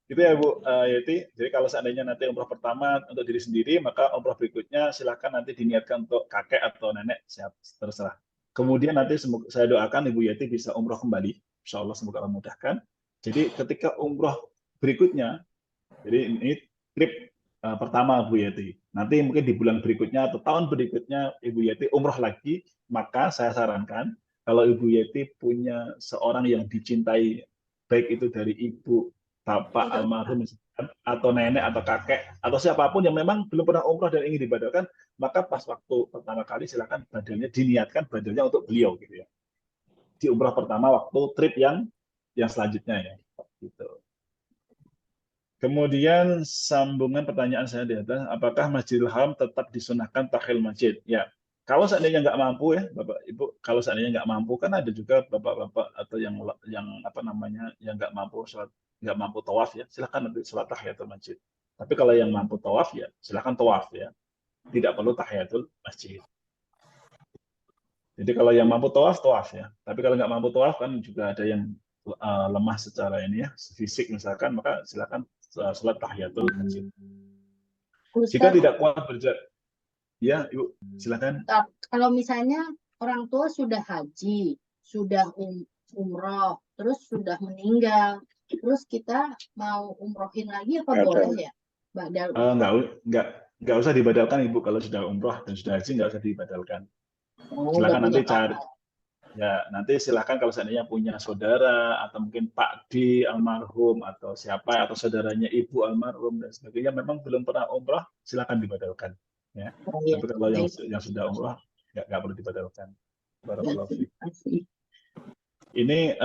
Itu ya Bu Yeti. Jadi kalau seandainya nanti umroh pertama untuk diri sendiri, maka umroh berikutnya silakan nanti diniatkan untuk kakek atau nenek, siap, terserah. Kemudian nanti saya doakan Ibu Yeti bisa umroh kembali, Insya Allah semoga Allah mudahkan. Jadi ketika umroh berikutnya, jadi ini trip pertama Bu Yeti. Nanti mungkin di bulan berikutnya atau tahun berikutnya Ibu Yeti umroh lagi, maka saya sarankan kalau Ibu Yeti punya seorang yang dicintai, baik itu dari ibu, bapak almarhum, atau nenek atau kakek atau siapapun yang memang belum pernah umroh dan ingin dibadalkan, maka pas waktu pertama kali silakan badalnya diniatkan badalnya untuk beliau gitu ya. Di umroh pertama waktu trip yang selanjutnya ya. Gitu. Kemudian sambungan pertanyaan saya di atas, apakah Masjidil Haram tetap disunahkan tahil masjid? Ya, kalau seandainya nggak mampu ya, Bapak Ibu, kalau seandainya nggak mampu kan ada juga bapak-bapak atau yang apa namanya yang nggak mampu sholat, nggak mampu tawaf ya, silakan nanti sholat tahiyatul masjid. Tapi kalau yang mampu tawaf ya, silakan tawaf ya, tidak perlu tahiyatul masjid. Jadi kalau yang mampu tawaf ya. Tapi kalau nggak mampu tawaf kan juga ada yang lemah secara ini ya, fisik misalkan, maka silakan sholat tahiyatul masjid. Jika Ustaz, tidak kuat berjalan, ya Ibu, silakan. kalau misalnya orang tua sudah haji, sudah umroh, terus sudah meninggal, terus kita mau umrohin lagi apa boleh ya? Badal. Nggak usah dibadalkan Ibu, kalau sudah umroh dan sudah haji nggak usah dibadalkan. Silakan nanti cari. Ya, nanti silakan kalau seandainya punya saudara atau mungkin Pak D almarhum atau siapa atau saudaranya Ibu almarhum dan sebagainya memang belum pernah umroh, silakan dibadalkan. Ya. Tapi kalau yang sudah umroh nggak perlu dibadalkan. Barakallahu fiik. Ini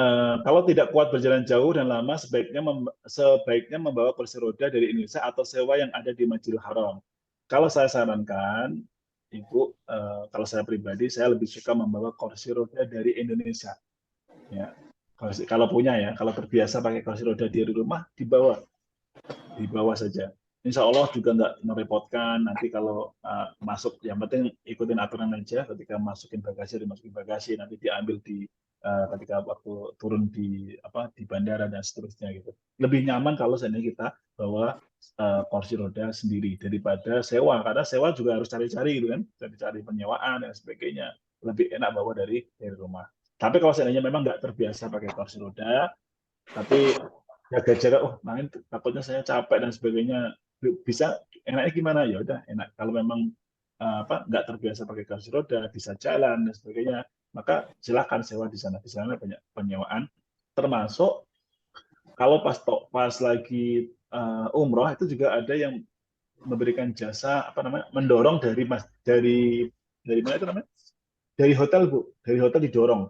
kalau tidak kuat berjalan jauh dan lama, sebaiknya membawa kursi roda dari Indonesia atau sewa yang ada di Masjidil Haram. Kalau saya sarankan, Ibu, kalau saya pribadi, saya lebih suka membawa kursi roda dari Indonesia. Ya, kalau punya ya, kalau terbiasa pakai kursi roda di rumah, dibawa saja. Insya Allah juga nggak merepotkan. Nanti kalau masuk, yang penting ikutin aturan aja. Ketika dimasukin bagasi, nanti diambil ketika waktu turun di bandara dan seterusnya gitu. Lebih nyaman kalau seandainya kita bawa kursi roda sendiri daripada sewa, karena sewa juga harus cari-cari gitu kan, cari-cari penyewaan dan sebagainya. Lebih enak bawa dari rumah. Tapi kalau seandainya memang nggak terbiasa pakai kursi roda, tapi jaga-jaga, main takutnya saya capek dan sebagainya, bisa enaknya gimana? Ya udah enak. Kalau memang nggak terbiasa pakai kursi roda, bisa jalan dan sebagainya, maka silakan sewa di sana. Di sana banyak penyewaan, termasuk kalau pas lagi umroh itu juga ada yang memberikan jasa mendorong dari mana itu namanya? Dari hotel Bu, dari hotel didorong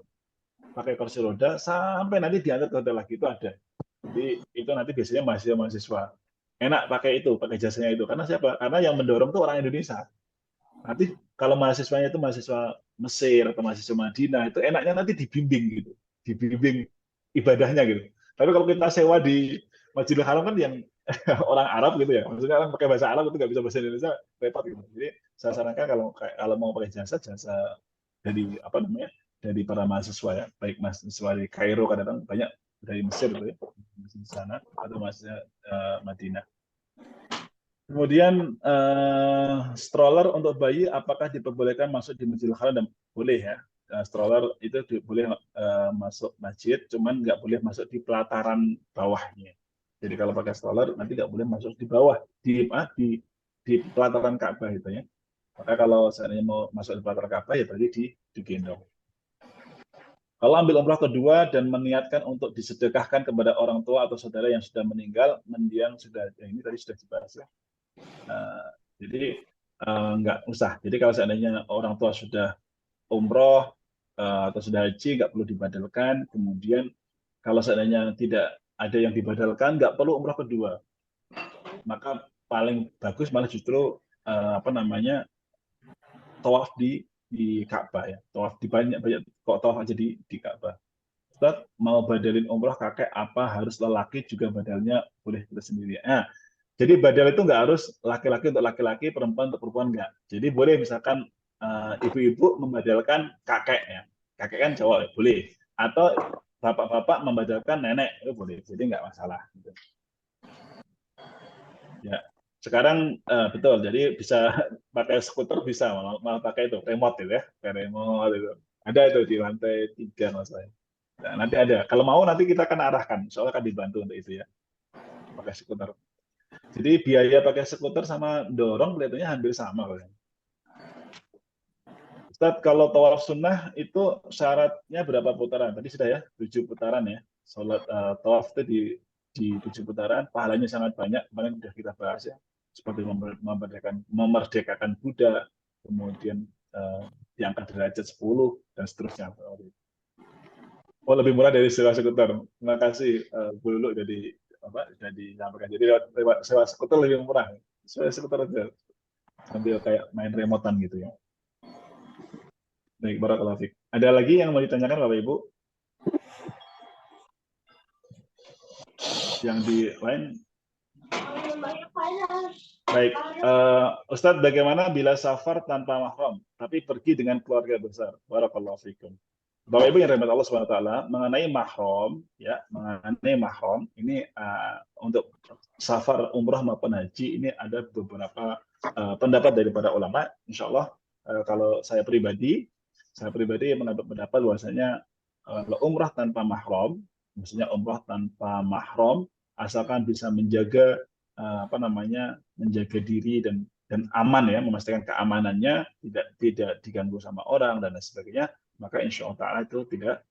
pakai kursi roda sampai nanti diantar ke hotel lagi, itu ada. Jadi itu nanti biasanya mahasiswa enak pakai jasanya itu. Karena siapa? Karena yang mendorong itu orang Indonesia. Nanti kalau mahasiswanya itu mahasiswa Mesir atau mahasiswa Madinah, itu enaknya nanti dibimbing gitu, dibimbing ibadahnya gitu. Tapi kalau kita sewa di Masjidil Haram kan yang orang Arab gitu ya, maksudnya orang pakai bahasa Arab itu nggak bisa bahasa Indonesia, repot gitu. Jadi saya sarankan kalau mau pakai jasa dari dari para mahasiswa ya, baik mahasiswa di Kairo, kadang-kadang banyak dari Mesir gitu ya, di sana, atau mahasiswa Madinah. Kemudian stroller untuk bayi apakah diperbolehkan masuk di Masjidil Haram? Dan boleh ya. Stroller itu boleh masuk masjid, cuman nggak boleh masuk di pelataran bawahnya. Jadi kalau pakai stroller nanti nggak boleh masuk di bawah, di pelataran Ka'bah itu ya. Maka kalau seandainya mau masuk di pelataran Ka'bah ya berarti digendong. Kalau ambil umrah kedua dan meniatkan untuk disedekahkan kepada orang tua atau saudara yang sudah meninggal, mendiang sudah, ini tadi sudah dibahas ya. Jadi nggak usah. Jadi kalau seandainya orang tua sudah umroh atau sudah haji nggak perlu dibadalkan. Kemudian kalau seandainya tidak ada yang dibadalkan, nggak perlu umrah kedua. Maka paling bagus malah justru tawaf di Ka'bah ya. Tawaf di banyak kok tawaf aja di Ka'bah. Ustaz, mau badalin umrah kakek apa harus lelaki juga badalnya boleh kita sendiri. Nah, jadi badal itu nggak harus laki-laki untuk laki-laki, perempuan untuk perempuan nggak. Jadi boleh misalkan ibu-ibu membadalkan kakek ya. Kakek kan cowok ya, boleh. Atau bapak-bapak membadalkan nenek itu boleh. Jadi nggak masalah. Gitu. Ya, sekarang betul. Jadi bisa pakai skuter bisa, malah pakai itu remote itu ya, pakai remote itu. Ada itu di lantai 3 masalahnya. Nah, nanti ada. Kalau mau nanti kita akan arahkan, soalnya akan dibantu untuk itu ya. Pakai skuter. Jadi biaya pakai skuter sama dorong kelihatannya hampir sama. Ustaz, kalau tawaf sunnah itu syaratnya berapa putaran? Tadi sudah ya, 7 putaran ya. Salat tawaf itu di 7 putaran, pahalanya sangat banyak. Kemarin sudah kita bahas ya. Seperti memerdekakan budak, kemudian diangkat derajat 10 dan seterusnya. Oh, lebih murah dari sewa skuter. Terima kasih Bu Lulu jadi disampaikan. Jadi sewa skuter lebih murah. Sewa skuter aja sambil kayak main remotan gitu ya. Baik, barakallahu fiik. Ada lagi yang mau ditanyakan Bapak Ibu? Yang di lain? Baik, Ustadz, bagaimana bila safar tanpa mahram tapi pergi dengan keluarga besar? Barakallahu fiikum. Bapak Ibu yang dirahmati Allah SWT, mengenai mahram ya, ini untuk safar umrah maupun haji ini ada beberapa pendapat dari para ulama. Insya Allah kalau saya pribadi pendapat bahwasanya umrah tanpa mahram, maksudnya umrah tanpa mahram asalkan bisa menjaga menjaga diri dan aman ya, memastikan keamanannya tidak diganggu sama orang dan lain sebagainya, maka insya Allah Ta'ala itu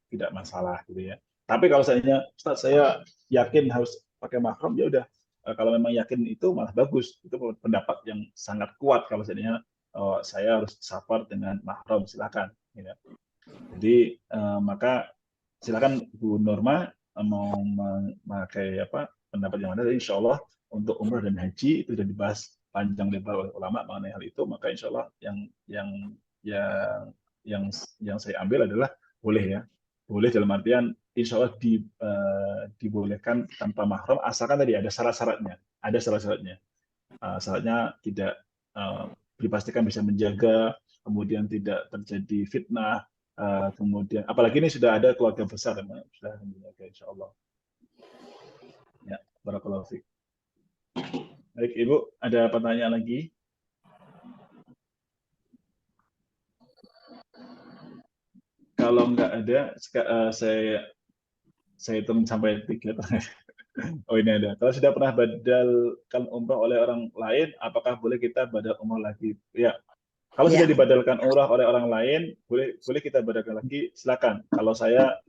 tidak masalah gitu ya. Tapi kalau Ustaz, saya yakin harus pakai mahram, ya udah. Kalau memang yakin itu malah bagus. Itu pendapat yang sangat kuat kalau seandainya saya harus safar dengan mahram, silakan. Ya. Jadi maka silakan Bu Norma mau memakai pendapat yang mana. Insya Allah untuk umrah dan haji itu sudah dibahas panjang lebar oleh ulama mengenai hal itu. Maka insya Allah yang saya ambil adalah boleh ya, boleh dalam artian insya Allah dibolehkan tanpa mahram asalkan tadi ada syarat-syaratnya, syaratnya tidak dipastikan bisa menjaga, kemudian tidak terjadi fitnah, kemudian apalagi ini sudah ada keluarga besar sudah menjaga insya Allah. Ya, barakallahu fiik. Baik Ibu, ada pertanyaan lagi? Kalau nggak ada, saya hitung sampai 3. Oh ini ada. Kalau sudah pernah badalkan umrah oleh orang lain, apakah boleh kita badal umrah lagi? Ya. Kalau sudah dibadalkan umrah oleh orang lain, boleh kita badalkan lagi. Silakan. Kalau saya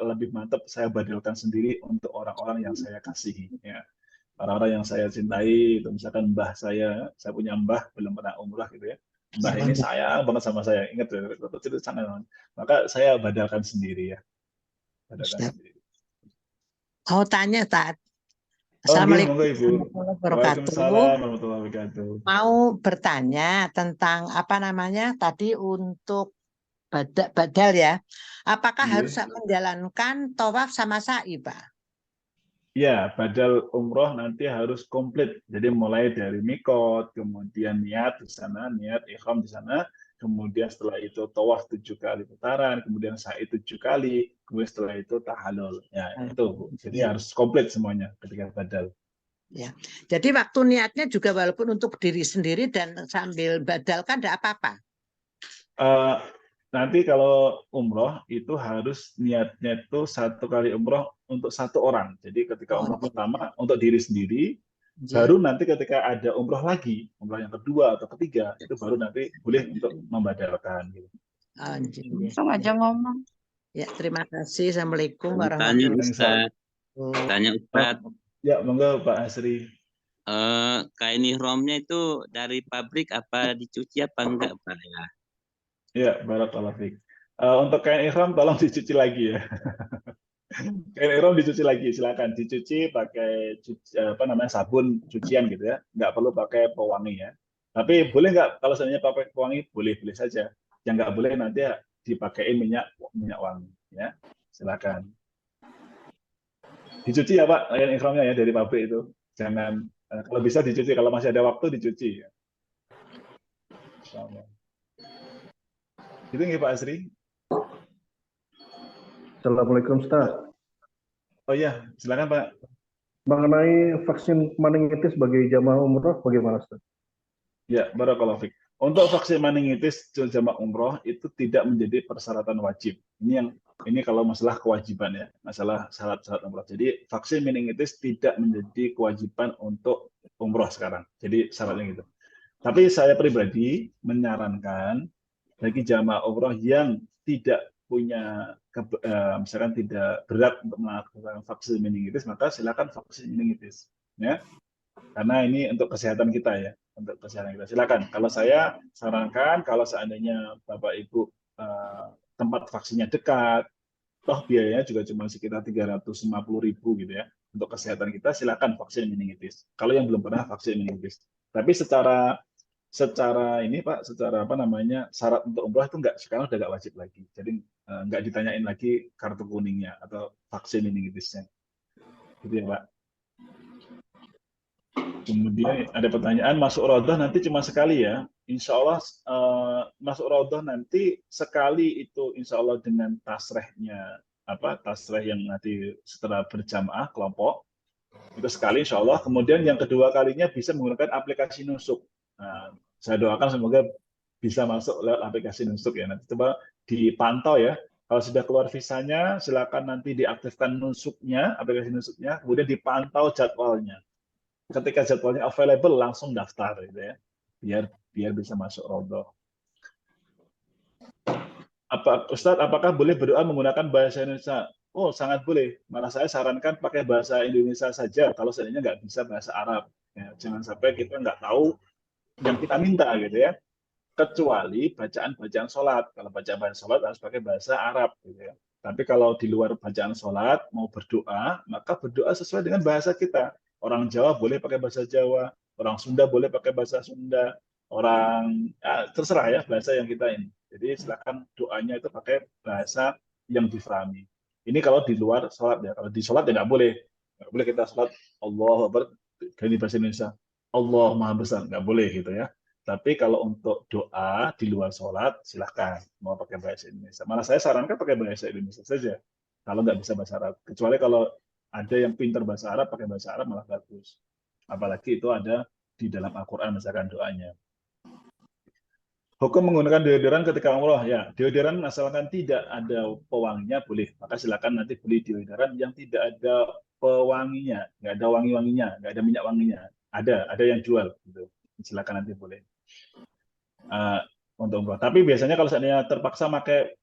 lebih mantap, saya badalkan sendiri untuk orang-orang yang saya kasihi. Ya. Orang-orang yang saya cintai, itu misalkan mbah saya punya mbah belum pernah umrah gitu ya. Mbah ini sayang banget sama saya, ingat itu sangat. Maka saya badalkan sendiri ya. Mau tanya Tat. Assalamualaikum warahmatullahi wabarakatuh. Mau bertanya tentang tadi untuk badal ya. Apakah harus menjalankan tawaf sama sa'i, Pak? Ya, badal umroh nanti harus komplit. Jadi mulai dari mikot, kemudian niat di sana, niat ikhram di sana, kemudian setelah itu tawaf 7 kali putaran, kemudian sa'i 7 kali, kemudian setelah itu tahallul. Ya, itu. Jadi harus komplit semuanya ketika badal. Ya. Jadi waktu niatnya juga walaupun untuk diri sendiri dan sambil badal kan tidak apa-apa. Nanti kalau umroh itu harus niatnya itu 1 kali umroh untuk 1 orang. Jadi ketika umroh pertama untuk diri sendiri, baru nanti ketika ada umroh lagi, umroh yang kedua atau ketiga, itu baru nanti boleh untuk membadalkan. Gitu. Langsung aja ngomong. Ya, terima kasih. Assalamualaikum warahmatullahi wabarakatuh. Tanya Ustaz. Ya, monggo Pak Asri. Kain ihromnya itu dari pabrik apa dicuci apa enggak Pak ya? Ya, barakallahu fiik. Untuk kain ihram tolong dicuci lagi ya. Kain ihram dicuci lagi, silakan dicuci pakai sabun cucian gitu ya. Nggak perlu pakai pewangi ya. Tapi boleh nggak kalau seandainya pakai pewangi, boleh saja. Yang nggak boleh nanti ya dipakai minyak wangi ya. Silakan. Dicuci ya Pak, kain ihramnya ya dari pabrik itu. Jangan kalau bisa dicuci, kalau masih ada waktu dicuci ya. Itu nggih Pak Asri. Assalamualaikum Ustaz. Oh iya, silakan Pak. Mengenai vaksin meningitis bagi jamaah umroh bagaimana Ustaz? Ya, barakallahu fiik. Untuk vaksin meningitis jamaah umroh itu tidak menjadi persyaratan wajib. Ini kalau masalah kewajiban ya, masalah syarat-syarat umroh. Jadi vaksin meningitis tidak menjadi kewajiban untuk umroh sekarang. Jadi syaratnya gitu. Tapi saya pribadi menyarankan bagi jamaah umroh yang tidak punya misalkan tidak berat untuk melakukan vaksin meningitis, maka silakan vaksin meningitis ya. Karena ini untuk kesehatan kita ya, untuk kesehatan kita. Silakan. Kalau saya sarankan kalau seandainya Bapak Ibu tempat vaksinnya dekat, toh biayanya juga cuma sekitar 350.000 gitu ya. Untuk kesehatan kita silakan vaksin meningitis. Kalau yang belum pernah vaksin meningitis. Tapi secara ini Pak, secara syarat untuk umroh itu sekarang udah nggak wajib lagi. Jadi nggak ditanyain lagi kartu kuningnya atau vaksin meningitisnya. Gitu ya Pak. Kemudian ada pertanyaan, masuk Raudhah nanti cuma sekali ya? Insya Allah masuk Raudhah nanti sekali itu insya Allah dengan tasrehnya, tasreh yang nanti setelah berjamaah kelompok, itu sekali insya Allah. Kemudian yang kedua kalinya bisa menggunakan aplikasi nusuk. Nah, saya doakan semoga bisa masuk lewat aplikasi nusuk ya. Nanti coba dipantau ya. Kalau sudah keluar visanya, silakan nanti diaktifkan nusuknya, aplikasi nusuknya, kemudian dipantau jadwalnya. Ketika jadwalnya available langsung daftar gitu ya. Biar bisa masuk Raudhah. Ustadz, apakah boleh berdoa menggunakan bahasa Indonesia? Oh, sangat boleh. Malah saya sarankan pakai bahasa Indonesia saja kalau seandainya nggak bisa bahasa Arab. Ya, jangan sampai kita nggak tahu yang kita minta gitu ya. Kecuali bacaan-bacaan sholat. Kalau bacaan sholat harus pakai bahasa Arab gitu ya. Tapi kalau di luar bacaan sholat mau berdoa, maka berdoa sesuai dengan bahasa kita. Orang Jawa boleh pakai bahasa Jawa, orang Sunda boleh pakai bahasa Sunda, orang terserah ya bahasa yang kita ini. Jadi silakan doanya itu pakai bahasa yang difahami. Ini kalau di luar sholat ya. Kalau di sholat ya nggak boleh kita sholat Allah Akbar dari bahasa Indonesia. Allah Maha Besar, nggak boleh gitu ya. Tapi kalau untuk doa di luar sholat, silahkan mau pakai bahasa Indonesia. Malah saya sarankan pakai bahasa Indonesia saja. Kalau nggak bisa bahasa Arab. Kecuali kalau ada yang pintar bahasa Arab, pakai bahasa Arab malah bagus. Apalagi itu ada di dalam Al-Quran, misalkan doanya. Hukum menggunakan deodoran ketika umroh, ya deodoran asalkan tidak ada pewanginya boleh. Maka silakan nanti beli deodoran yang tidak ada pewanginya, nggak ada wangi-wanginya, nggak ada minyak wanginya. Ada yang jual, gitu. Silakan nanti boleh. Untuk umroh. Tapi biasanya kalau seandainya terpaksa pakai,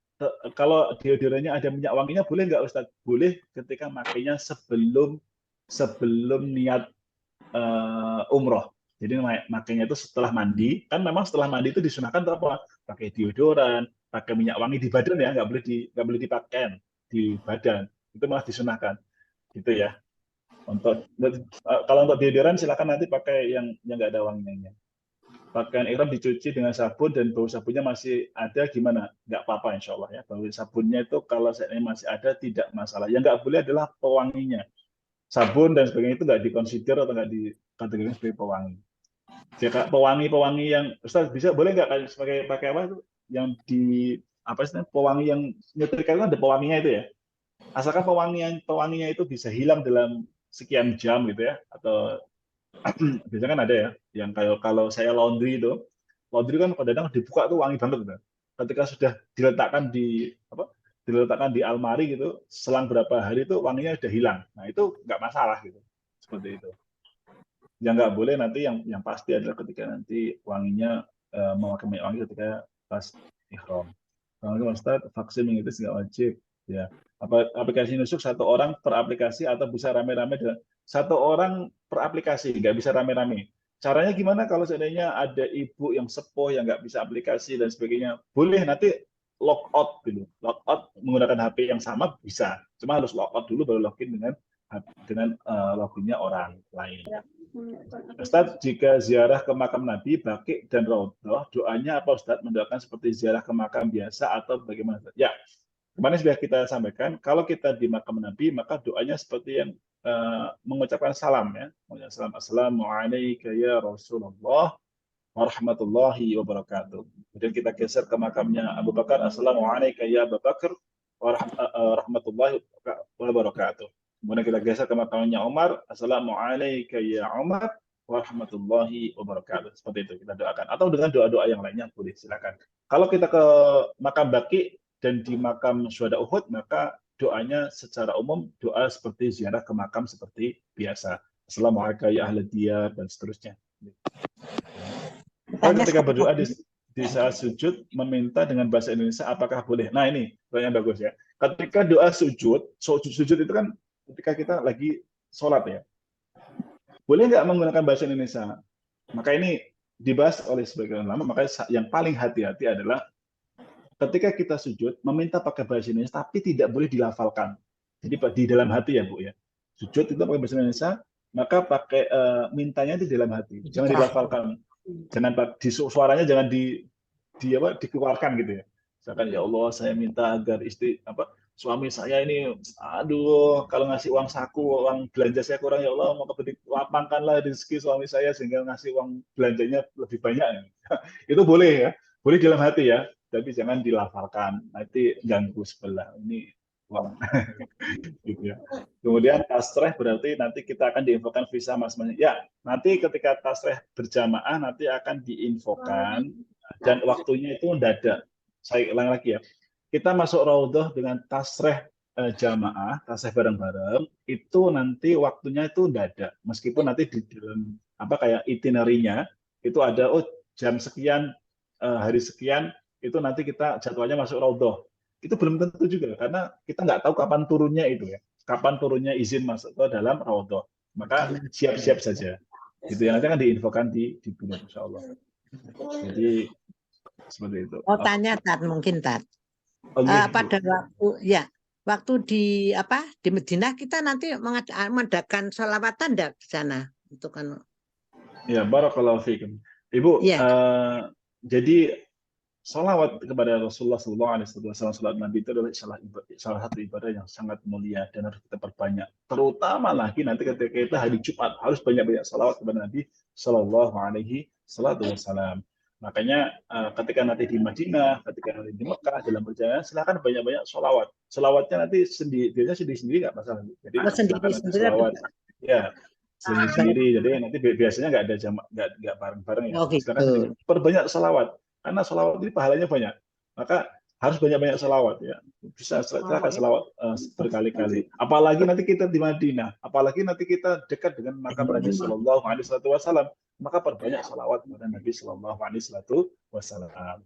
kalau deodorannya ada minyak wanginya boleh nggak Ustaz? Boleh ketika makainya sebelum niat umroh. Jadi makanya itu setelah mandi, kan memang setelah mandi itu disunahkan apa? Pakai deodoran, pakai minyak wangi di badan ya, nggak boleh dipakai di badan. Itu malah disunahkan, gitu ya. Kalau untuk deodoran silakan nanti pakai yang nggak ada wanginya. Pakaian ihram dicuci dengan sabun dan bau sabunnya masih ada gimana? Nggak apa-apa insya Allah ya. Bau sabunnya itu kalau seandainya masih ada tidak masalah. Yang nggak boleh adalah pewanginya. Sabun dan sebagainya itu nggak dikonsider atau nggak dikategorikan sebagai pewangi. Jika pewangi yang Ustaz bisa boleh nggak pakai apa itu yang di apa sih pewangi yang nyetrika itu ada pewanginya itu ya. Asalkan pewanginya itu bisa hilang dalam sekian jam gitu ya, atau biasanya kan ada ya yang kalau saya laundry kan kadang-kadang dibuka tuh wangi banget gitu. Ketika sudah diletakkan di almari gitu, selang berapa hari itu wanginya sudah hilang. Nah itu nggak masalah gitu, seperti itu. Yang nggak boleh nanti yang pasti adalah ketika nanti wanginya memakai minyak wangi ketika pas ihram. Kalau Ustaz, vaksin meningitis nggak wajib ya. Aplikasi nusuk satu orang per aplikasi atau bisa rame-rame dengan satu orang per aplikasi, nggak bisa rame-rame. Caranya gimana kalau seandainya ada ibu yang sepuh yang nggak bisa aplikasi dan sebagainya? Boleh nanti log out dulu. Log out menggunakan HP yang sama bisa, cuma harus log out dulu baru login dengan loginnya orang lain. Ustaz, jika ziarah ke makam Nabi, Baqi dan Raudhah, doanya apa Ustaz? Mendoakan seperti ziarah ke makam biasa atau bagaimana? Ya, kemarin sudah kita sampaikan, kalau kita di makam Nabi, maka doanya seperti yang mengucapkan salam ya. Mengucapkan salam, Assalamualaikum ya Rasulullah warahmatullahi wabarakatuh. Kemudian kita geser ke makamnya Abu Bakar, Assalamualaikum ya Abu Bakar warahmatullahi wabarakatuh. Kemudian kita geser ke makamnya Umar, Assalamualaikum ya Umar warahmatullahi wabarakatuh. Seperti itu kita doakan. Atau dengan doa-doa yang lainnya boleh, silakan. Kalau kita ke makam Baqi dan di makam Syuhada Uhud, maka doanya secara umum doa seperti ziarah ke makam seperti biasa. Assalamualaikum ya ahli diyar dan seterusnya. Kalau ketika berdoa di saat sujud meminta dengan bahasa Indonesia, apakah boleh? Nah ini pertanyaan bagus ya. Ketika doa sujud itu kan ketika kita lagi sholat ya. Boleh nggak menggunakan bahasa Indonesia? Maka ini dibahas oleh sebagian ulama, makanya yang paling hati-hati adalah ketika kita sujud, meminta pakai bahasa Indonesia, tapi tidak boleh dilafalkan. Jadi di dalam hati ya Bu ya. Sujud itu pakai bahasa Indonesia, maka pakai mintanya di dalam hati. Jangan dilafalkan. Jangan suaranya jangan dikeluarkan gitu ya. Misalkan ya Allah saya minta agar suami saya ini, aduh kalau ngasih uang saku, uang belanja saya kurang ya Allah, mau lapangkanlah rezeki suami saya sehingga ngasih uang belanjanya lebih banyak. Itu boleh ya, boleh dalam hati ya, tapi jangan dilafalkan, nanti ganggu sebelah. Ini uang. Gitu ya. Kemudian tasreh berarti nanti kita akan diinfokan visa masing-masing. Ya, nanti ketika tasreh berjamaah nanti akan diinfokan dan waktunya itu mendadak. Saya ulang lagi ya. Kita masuk Raudhah dengan tasreh jamaah, tasreh bareng-bareng, itu nanti waktunya itu mendadak. Meskipun nanti di dalam kayak itinerary-nya itu ada jam sekian, hari sekian itu nanti kita jadwalnya masuk Raudhah. Itu belum tentu juga karena kita nggak tahu kapan turunnya itu ya. Kapan turunnya izin masuk ke dalam Raudhah. Maka siap-siap saja. Gitu ya, nanti akan diinfokan di bulan insyaallah. Jadi seperti itu. Tanya Tat, mungkin Tat. Pada waktu di Madinah kita nanti mengadakan sholawatan enggak di sana untuk kan? Ya, barakallahu fiikum. Ibu, jadi sholawat kepada Rasulullah SAW, salat Nabi itu adalah salah satu ibadah yang sangat mulia dan harus kita perbanyak. Terutama lagi nanti ketika kita hari Jumat harus banyak-banyak sholawat kepada Nabi Sallallahu Alaihi Wasallam. Makanya ketika nanti di Madinah, ketika nanti di Mekah dalam perjalanan, silakan banyak-banyak sholawat. Sholawatnya nanti sendiri nggak masalah. Jadi sendiri sholawat, ya sendiri. Jadi nanti biasanya nggak ada nggak bareng-bareng ya. Silakan sendiri. Perbanyak sholawat. Karena sholawat ini pahalanya banyak, maka harus banyak-banyak sholawat ya. Bisa silakan sholawat berkali-kali. Apalagi nanti kita di Madinah, apalagi nanti kita dekat dengan makam Nabi Sallallahu Alaihi Wasallam, maka perbanyak sholawat kepada Nabi Sallallahu Alaihi Wasallam.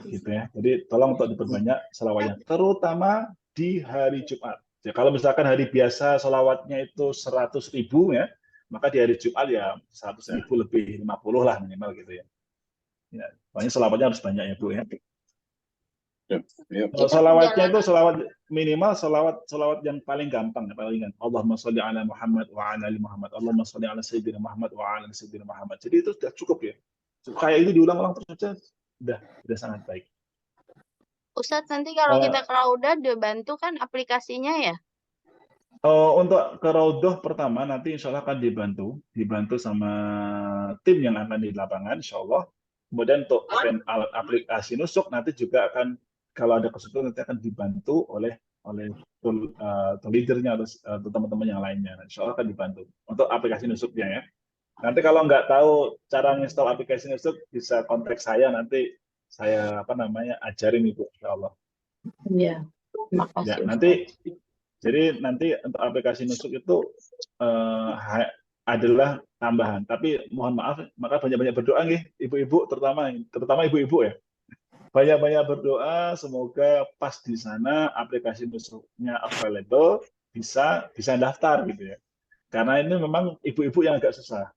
Gitu ya. Jadi tolong untuk diperbanyak sholawatnya, terutama di hari Jumat. Ya, kalau misalkan hari biasa sholawatnya itu 100.000 ya, maka di hari Jumat ya 100.000 lebih 50 lah minimal gitu ya. Ya, pokoknya sholawatnya harus banyak ya Bu ya. Sholawatnya itu sholawat minimal sholawat yang paling gampang, paling Allahumma sholli ala Muhammad wa ala ali Muhammad, Allahumma sholli ala Sayyidina Muhammad wa ala Sayyidina Muhammad. Jadi itu sudah cukup ya. Kayak itu diulang-ulang terus saja sudah sangat baik. Ustadz, nanti kalau kita ke Raudhah dibantu kan aplikasinya ya? Untuk ke Raudhah pertama nanti insya Allah akan dibantu sama tim yang akan di lapangan insya Allah. Kemudian untuk alat aplikasi nusuk nanti juga akan, kalau ada kesulitan nanti akan dibantu oleh tool leadernya atau teman-teman yang lainnya. Insya Allah akan dibantu untuk aplikasi nusuknya ya. Nanti kalau nggak tahu cara install aplikasi nusuk bisa kontak saya, nanti saya ajarin Ibu insya Allah. Iya. Makasih. Ya, nanti untuk aplikasi nusuk itu adalah tambahan, tapi mohon maaf, maka banyak-banyak berdoa nih ibu-ibu, terutama ibu-ibu ya, banyak-banyak berdoa semoga pas di sana aplikasi nusuknya available, bisa daftar gitu ya, karena ini memang ibu-ibu yang agak susah.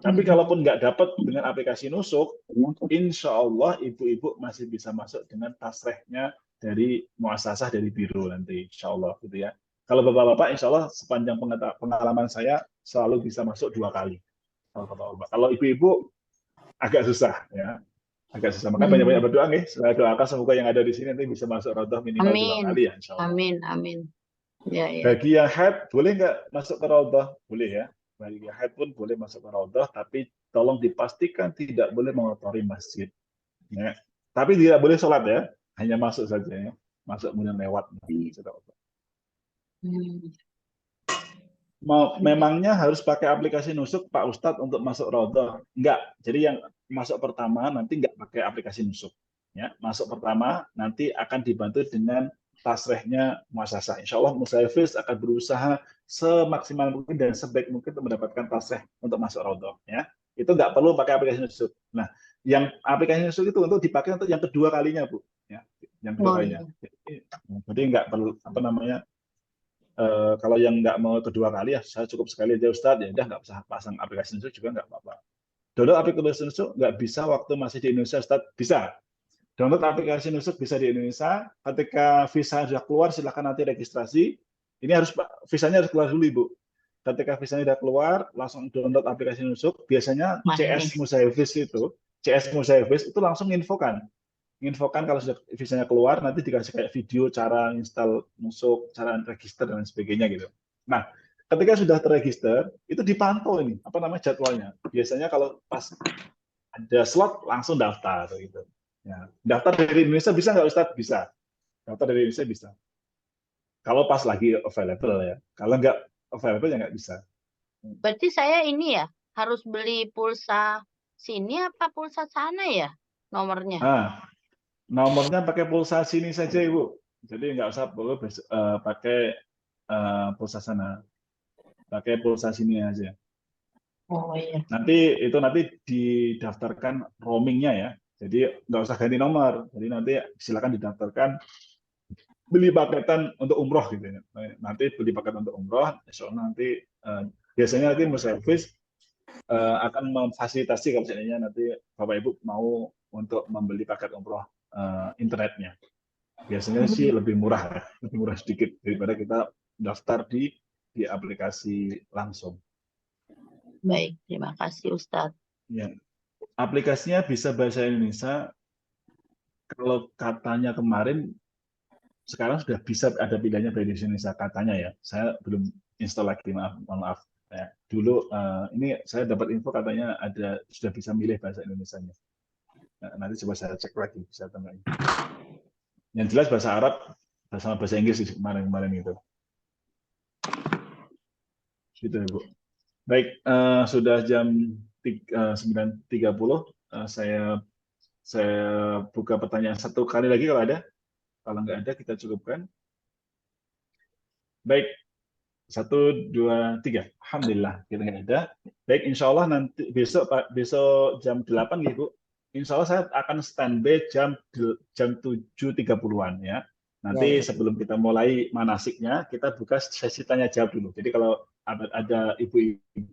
Tapi kalaupun nggak dapat dengan aplikasi nusuk, insya Allah ibu-ibu masih bisa masuk dengan tasrehnya dari muasasah dari biro nanti, insya Allah gitu ya. Kalau bapak-bapak, insya Allah sepanjang pengalaman saya selalu bisa masuk 2 kali. Kalau ibu-ibu agak susah ya, agak susah. Maka banyak-banyak berdoa nih. Saya doakan semoga yang ada di sini nanti bisa masuk Raudhah minimal 2 Amin. kali ya, insya Allah. Amin. Amin. Ya, ya. Bagi yang haid, boleh nggak masuk ke Raudhah? Boleh ya. Bagi yang haid pun boleh masuk ke Raudhah, tapi tolong dipastikan tidak boleh mengotori masjid. Ya. Tapi tidak boleh sholat ya, hanya masuk saja ya. Masuk kemudian lewat. Memangnya harus pakai aplikasi nusuk Pak Ustadz untuk masuk Raudhah? Enggak. Jadi yang masuk pertama nanti enggak pakai aplikasi nusuk. Ya, masuk pertama nanti akan dibantu dengan tasrehnya muasasah. Insya Allah Musayfiz akan berusaha semaksimal mungkin dan sebaik mungkin untuk mendapatkan tasreh untuk masuk Raudhah. Ya, itu enggak perlu pakai aplikasi nusuk. Nah, yang aplikasi nusuk itu untuk dipakai untuk yang kedua kalinya, Bu. Ya, yang kedua kalinya. Jadi enggak perlu apa namanya. Kalau yang nggak mau kedua kali ya saya cukup sekali aja Ustadz, ya udah nggak usah pasang aplikasi nusuk juga nggak apa-apa. Download aplikasi nusuk nggak bisa waktu masih di Indonesia Ustadz? Bisa. Download aplikasi nusuk bisa di Indonesia. Ketika visa sudah keluar silahkan nanti registrasi. Ini harus visanya harus keluar dulu Ibu. Ketika visanya sudah keluar langsung download aplikasi nusuk. Biasanya CS Musayfiz itu langsung infokan kalau sudah visanya keluar, nanti dikasih kayak video cara install nusuk, cara register dan sebagainya gitu. Nah, ketika sudah terregister, itu dipantau ini, apa namanya jadwalnya. Biasanya kalau pas ada slot langsung daftar gitu. Ya, daftar dari Indonesia bisa nggak Ustadz? Bisa. Daftar dari Indonesia bisa. Kalau pas lagi available ya. Kalau nggak available ya nggak bisa. Berarti saya ini ya harus beli pulsa sini apa pulsa sana ya nomornya? Nomornya pakai pulsa sini saja Ibu. Jadi nggak usah perlu pakai pulsa sana. Pakai pulsa sini aja. Oh iya. Nanti didaftarkan roamingnya ya. Jadi nggak usah ganti nomor. Jadi nanti silakan didaftarkan beli paketan untuk umroh gitu ya. Nanti beli paket untuk umroh. Soalnya nanti biasanya nanti Musayfiz akan memfasilitasi kalau misalnya nanti Bapak Ibu mau untuk membeli paket umroh internetnya. Biasanya sih lebih murah sedikit daripada kita daftar di aplikasi langsung. Baik, terima kasih Ustadz. Ya. Aplikasinya bisa bahasa Indonesia. Kalau katanya kemarin, sekarang sudah bisa ada pilihannya bahasa Indonesia katanya ya. Saya belum install lagi, maaf. Ya. Dulu ini saya dapat info katanya sudah bisa milih bahasa Indonesianya. Nanti coba saya cek lagi bisa atau enggak. Yang jelas bahasa Arab sama bahasa Inggris kemarin itu. Gitu ya Bu. Baik, sudah jam 9.30. Saya buka pertanyaan satu kali lagi kalau ada. Kalau nggak ada kita cukupkan. Baik, 1, 2, 3. Alhamdulillah kita nggak ada. Baik, insya Allah nanti besok jam 8 gitu. Insya Allah saya akan standby jam 7.30-an ya. Nanti sebelum kita mulai manasiknya, kita buka sesi tanya jawab dulu. Jadi kalau ada ibu-ibu,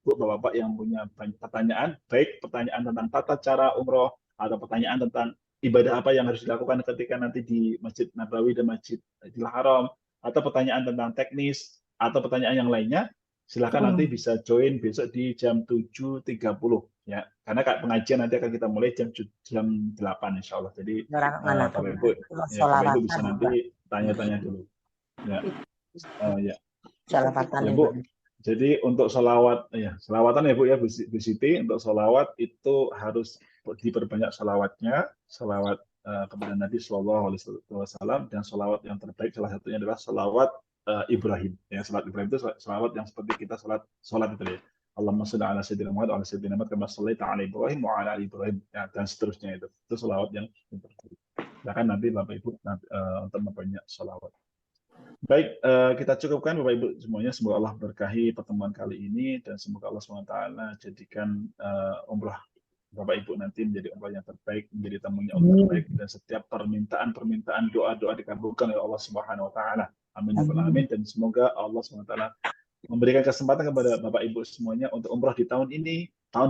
bapak-bapak yang punya pertanyaan, baik pertanyaan tentang tata cara umroh, atau pertanyaan tentang ibadah apa yang harus dilakukan ketika nanti di Masjid Nabawi dan Masjidil Haram, atau pertanyaan tentang teknis, atau pertanyaan yang lainnya, silakan nanti bisa join besok di jam 7.30 ya. Karena pengajian nanti akan kita mulai jam 8 insya Allah. Jadi Bapak Ibu bisa nanti tanya-tanya dulu. Ya. Ya Bu. Jadi untuk sholawat, sholawatan ya Bu ya Bu Siti, untuk sholawat itu harus diperbanyak sholawatnya, sholawat kepada Nabi Sallallahu Alaihi Wasallam, dan sholawat yang terbaik salah satunya adalah sholawat Ibrahim. Ya, sholawat Ibrahim itu sholawat yang seperti kita sholat itu ya. Allahumma sholli ala sayyidina Muhammad wa ala sayyidina Muhammad kama shallaita ala Ibrahim wa ala ali Ibrahim, ya, dan seterusnya itu. Itu sholawat yang terbaik. Bahkan nanti Bapak Ibu untuk memperbanyak sholawat. Baik, kita cukupkan Bapak Ibu semuanya. Semoga Allah berkahi pertemuan kali ini dan semoga Allah SWT jadikan umrah Bapak Ibu nanti menjadi umrah yang terbaik, menjadi tamunya Allah terbaik, dan setiap permintaan doa-doa dikabulkan oleh Allah Subhanahu wa taala. Amin ya rabbal alamin. Dan semoga Allah SWT memberikan kesempatan kepada Bapak Ibu semuanya untuk umrah di tahun ini tahun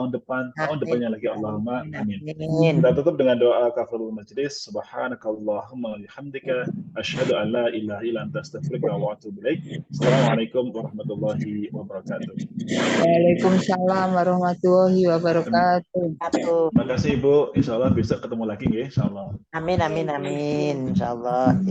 depannya lagi. Allahumma amin. Amin. Kita tutup dengan doa kafaratul majlis. Subhanakallahumma bihamdika asyhadu an la ilaha illa anta astaghfiruka wa atubu ilaik. Assalamualaikum warahmatullahi wabarakatuh. Waalaikumsalam warahmatullahi wabarakatuh. Terima kasih Ibu. Insyaallah bisa ketemu lagi ya, insyaallah. Amin, amin, amin. Insyaallah.